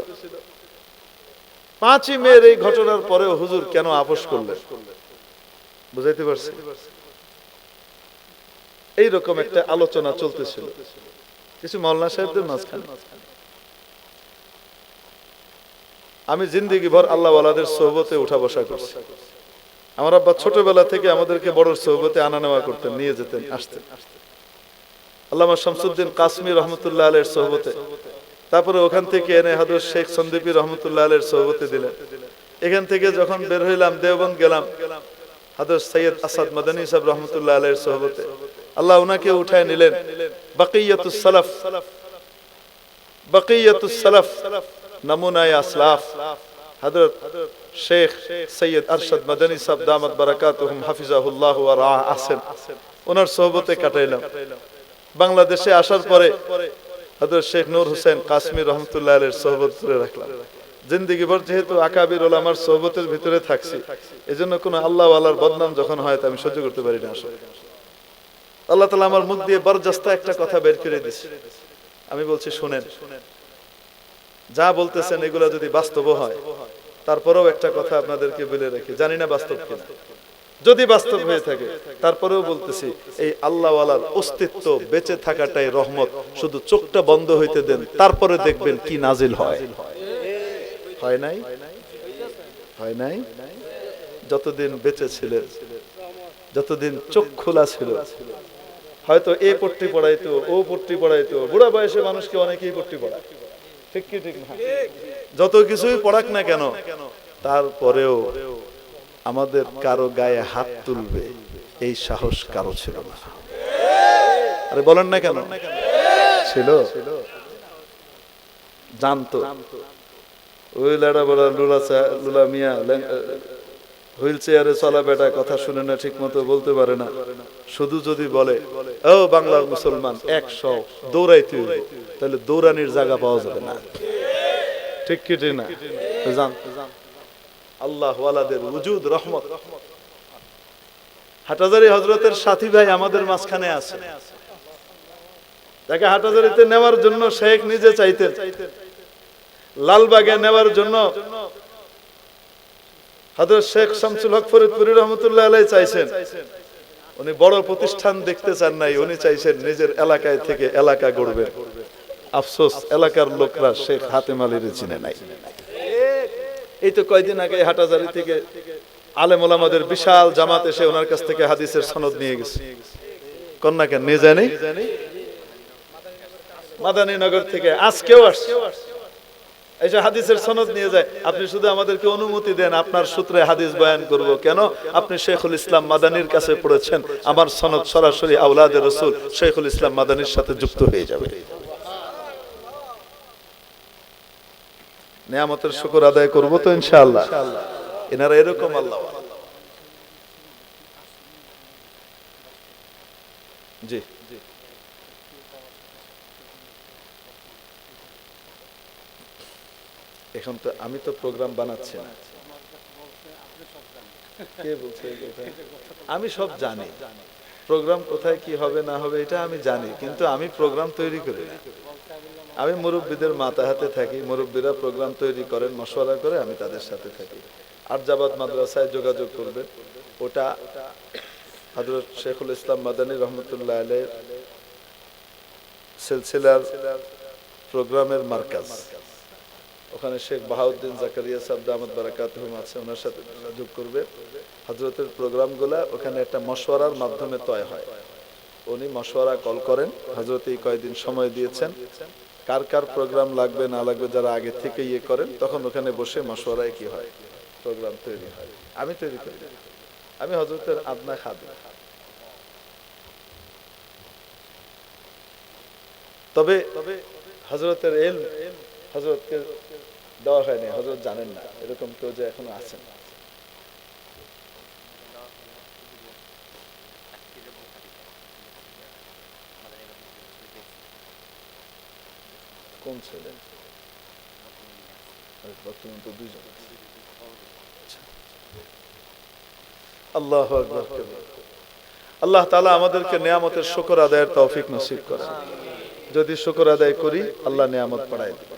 5ই মের এই ঘটনার পরেও হুজুর কেন আপোষ করলেন, বুঝাইতে পারছি? এইরকম একটা আলোচনা চলতেছিল কিছু মাওলানা সাহেবদের মাঝখানে। আমি জিন্দেগি ভর আল্লাহ ওয়ালাদের সোহবতে উঠা বসা করছি। আমার আব্বা ছোটবেলা থেকে আমাদেরকে বড় সোহবতে আনা নেওয়া করতেন, নিয়ে যেতেন, আসতেন। আল্লামা শামসুদ্দিন কাসমি রহমতুল্লাহ আলাইহির সোহবতে, তারপরে ওখান থেকে এনে হযরত শেখ সন্দীপী রহমতুল্লাহ আলাইহির সোহবতে দিলেন। এখান থেকে যখন বের হইলাম দেওবন্দ গেলাম, হযরত সৈয়দ আসাদ মাদানী সাহেব রহমতুল্লাহ আলাইহির সোহবতে, আল্লাহ উনাকে উঠায় নিলেন। বাকিয়াতুস সালাফ, বাকিয়াতুস সালাফ, নমুনায়ে আসলাফ হযরত শেখ সৈয়দ আরশাদ মাদানী সাহেব দামাত বারাকাতুহুম হাফিজাহুল্লাহ ওয়া রাআ আছেন, ওনার সোহবতে কাটাইলাম। বাংলাদেশে আসার পরে হযরত শেখ নূর হোসেন কাশ্মীর রহমতুল্লাহ আলাইহির সোহবত করে রাখলাম। জিন্দেগি ভর যেহেতু আকাবির ওলামার সোহবতের ভিতরে থাকছি, এজন্য কোনো আল্লাহ ওয়ালার বদনাম যখন হয় তা আমি সহ্য করতে পারি না। আসলে আল্লাহ তাআলা আমার মুখ দিয়ে বরজস্ত একটা কথা বের করে দিয়েছে। আমি বলছি শুনেন, যা বলতেছেন এগুলো যদি বাস্তব হয়, তারপরেও একটা কথা আপনাদেরকে বলে রাখি, জানি না বাস্তব কিনা, যদি বাস্তব হয়ে থাকে তারপরেও বলতেছি, এই আল্লাহ ওয়ালার অস্তিত্ব বেঁচে থাকাটাই রহমত। শুধু চোখটা বন্ধ হইতে দেন, তারপরে দেখবেন কি নাজিল হয়। হয় নাই? হয় নাই? যতদিন বেঁচে ছিলেন, যতদিন চোখ খোলা ছিল, হয়তো এ পট্টি পড়াইতো, ও পট্টি পড়াইতো, বুড়া বয়সে মানুষকে অনেকেই পট্টি পড়ায়, ঠিক কি ঠিক না? যত কিছুই পড়াক না কেন, তারপরেও আমাদের কারো গায়ে হাত তুলবে এই সাহস কারো ছিল না। আরে বলেন না কেন? ছিল, জানতো। ওই লাড়া বড়া লুলা মিয়া হুইল চেয়ারে চলা বেটা, কথা শুনে না, ঠিক মতো বলতে পারে না, শুধু যদি বলে ও বাংলার মুসলমান 100 দৌড়াইতে হইবে, তাহলে দৌড়ানির জায়গা পাওয়া যাবে না, ঠিক কি ঠিক না? আল্লাহ ওয়ালাদের ওজুদ রহমত। হাটহাজারী হযরতের সাথী ভাই আমাদের মাঝখানে আছে, তাকে হাটহাজারীতে নেওয়ার জন্য শেখ নিজে চাইতেন, লালবাগে নেওয়ার জন্য হযরত শেখ শামসুল হক ফরিদপুরি রহমাতুল্লাহ আলাইহি চাইছেন। উনি বড় প্রতিষ্ঠান দেখতে চান নাই, উনি চাইছেন নিজের এলাকায় থেকে এলাকা গড়বেন। আফসোস এলাকার লোকরা শেখ হাতেম আলীর চিনে নাই। এই তো কয়দিন আগে হাটহাজারী থেকে আলেম ওলামাদের বিশাল জামাত এসে ওনার কাছ থেকে হাদিসের সনদ নিয়ে গেছে। কন্যা কেন নিয়ে যায়নি? মাদানীনগর থেকে আজকেও আসছে, এসে হাদিসের সনদ নিয়ে যায়। আপনি শুধু আমাদেরকে অনুমতি দেন, আপনার সূত্রে হাদিস বয়ান করব। কেন? আপনি শেখুল ইসলাম মাদানীর কাছে পড়েছেন, আমার সনদ সরাসরি আওলাদে রাসূল শেখুল ইসলাম মাদানীর সাথে যুক্ত হয়ে যাবে। নিয়ামতের শুকর আদায় করব তো ইনশাআল্লাহ। এনারা এরকম আল্লাহ। জি এখন তো আমি তো প্রোগ্রাম বানাচ্ছি না, কে বলছে? আমি সব জানি, প্রোগ্রাম কোথায় কি হবে না হবে এটা আমি জানি, কিন্তু আমি প্রোগ্রাম তৈরি করি না। আমি মুরব্বীদের মাথাহাতে থাকি, মুরব্বীরা প্রোগ্রাম তৈরি করেন, মশওয়ারা করে, আমি তাদের সাথে থাকি। আরজাবাদ মাদ্রাসায় যোগাযোগ করবেন, ওটা হযরত শেখুল ইসলাম মাদানী রহমতুল্লাহ আলাইহির সিলসিলার প্রোগ্রামের মার্কাজ। ওখানে শেখ বাহাউদ্দিন জাকারিয়া সাহেব দামাত বারাকাতুহুম আছে, ওনার সাথে যোগাযোগ করবে। হযরতের প্রোগ্রামগুলা ওখানে একটা মশওয়ারার মাধ্যমে তয় হয়। উনি মশওয়ারা কল করেন, হযরত এই কয়েকদিন সময় দিয়েছেন, কার কার প্রোগ্রাম লাগবে না লাগবে যারা আগে থেকে ইয়ে করেন, তখন ওখানে বসে মশওয়ারায় কি হয়, প্রোগ্রাম তৈরি হয়। আমি তৈরি করি, আমি হযরতের আদনা খাদেম। তবে হযরতের ইলম হযরতকে দেওয়া হয়নি, হযরত জানেন না, এরকম কেউ যে এখনো আছেন। কোন ছেলে? বর্তমান তো দুইজন। আল্লাহু আকবার। আল্লাহ তাআলা আমাদেরকে নিয়ামতের শুকর আদায়ের তৌফিক নসিব করেন। যদি শুকর আদায় করি, আল্লাহ নিয়ামত বাড়ায় দেন।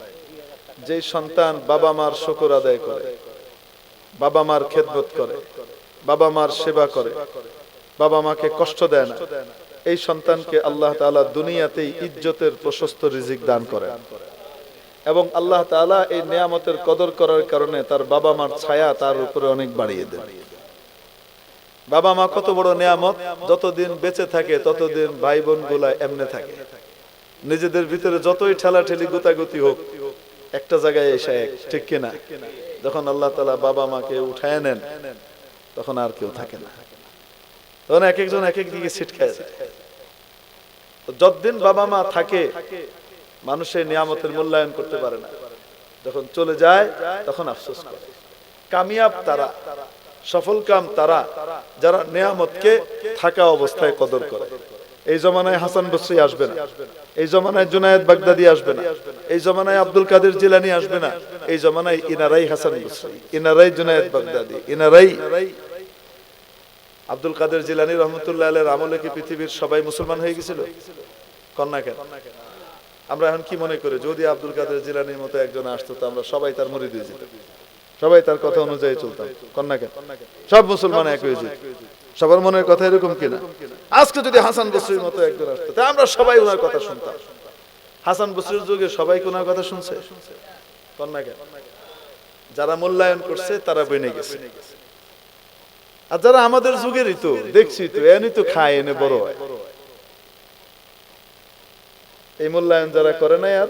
যে সন্তান বাবা মার শুকর আদায় করে, বাবা মার খেদমত করে, বাবা মার সেবা করে, বাবা মাকে কষ্ট দেয় না, এই সন্তানকে আল্লাহ তাআলা দুনিয়াতেই ইজ্জতের প্রশস্ত রিজিক দান করেন। এবং আল্লাহ তাআলা এই নিয়ামতের কদর করার কারণে তার বাবা মার ছায়া তার উপরে অনেক বাড়িয়ে দেন। বাবা মা কত বড় নিয়ামত, যতদিন বেঁচে থাকে ততদিন ভাই বোন গুলা এমনে থাকে। নিজেদের ভিতরে যতই ঠেলাঠেলি গুতাগুতি হোক, একটা জায়গায় এসে এক, ঠিক কিনা? যখন আল্লাহ তাআলা বাবা মাকে উঠায় নেন, তখন আর কেউ থাকে না, তখন এক একজন এক এক দিকে ছিটকায় যায়। যতদিন বাবা মা থাকে, মানুষের নিয়ামতের মূল্যায়ন করতে পারে না। যখন চলে যায় তখন আফসোস করে। কামিয়াব তারা, সফল কাম তারা যারা নিয়ামতকে থাকা অবস্থায় কদর করে। এই জমানায় হাসান বসরি আসবে না, এই জমানায় জুনায়েদ বাগদাদি আসবে না, এই জমানায় আব্দুল কাদের জিলানী আসবে না, এই জমানায় ইনারাই হাসান বসরি, ইনারাই জুনায়েদ বাগদাদি, ইনারাই আব্দুল কাদের জিলানী রহমতুল্লাহ আলাইহির আমলে কি পৃথিবীর সবাই মুসলমান হয়ে গেছিল? কন্যা কেন? আমরা এখন কি মনে করি যদি আব্দুল কাদের জিলানীর মতো একজন আসতো তো আমরা সবাই তার মুরিদ হয়ে যেতাম, সবাই তার কথা অনুযায়ী চলতাম। কন্যা কেন? সব মুসলমান এক হয়ে যেত। সবার মনের কথা এরকম কিনা? আজকে যদি হাসান বসরির মতো একজন আসতো তা আমরা সবাই ওনার কথা শুনতাম। হাসান বসরির যুগে সবাই ওনার কথা শুনছে? কন্যা কেন? যারা মূল্যায়ন করছে তারা বনে গেছে, আর যারা আমাদের যুগেরই তো দেখছি তো এনে তো খায় এনে বড় হয়, এই মূল্যায়ন যারা করে নাই আর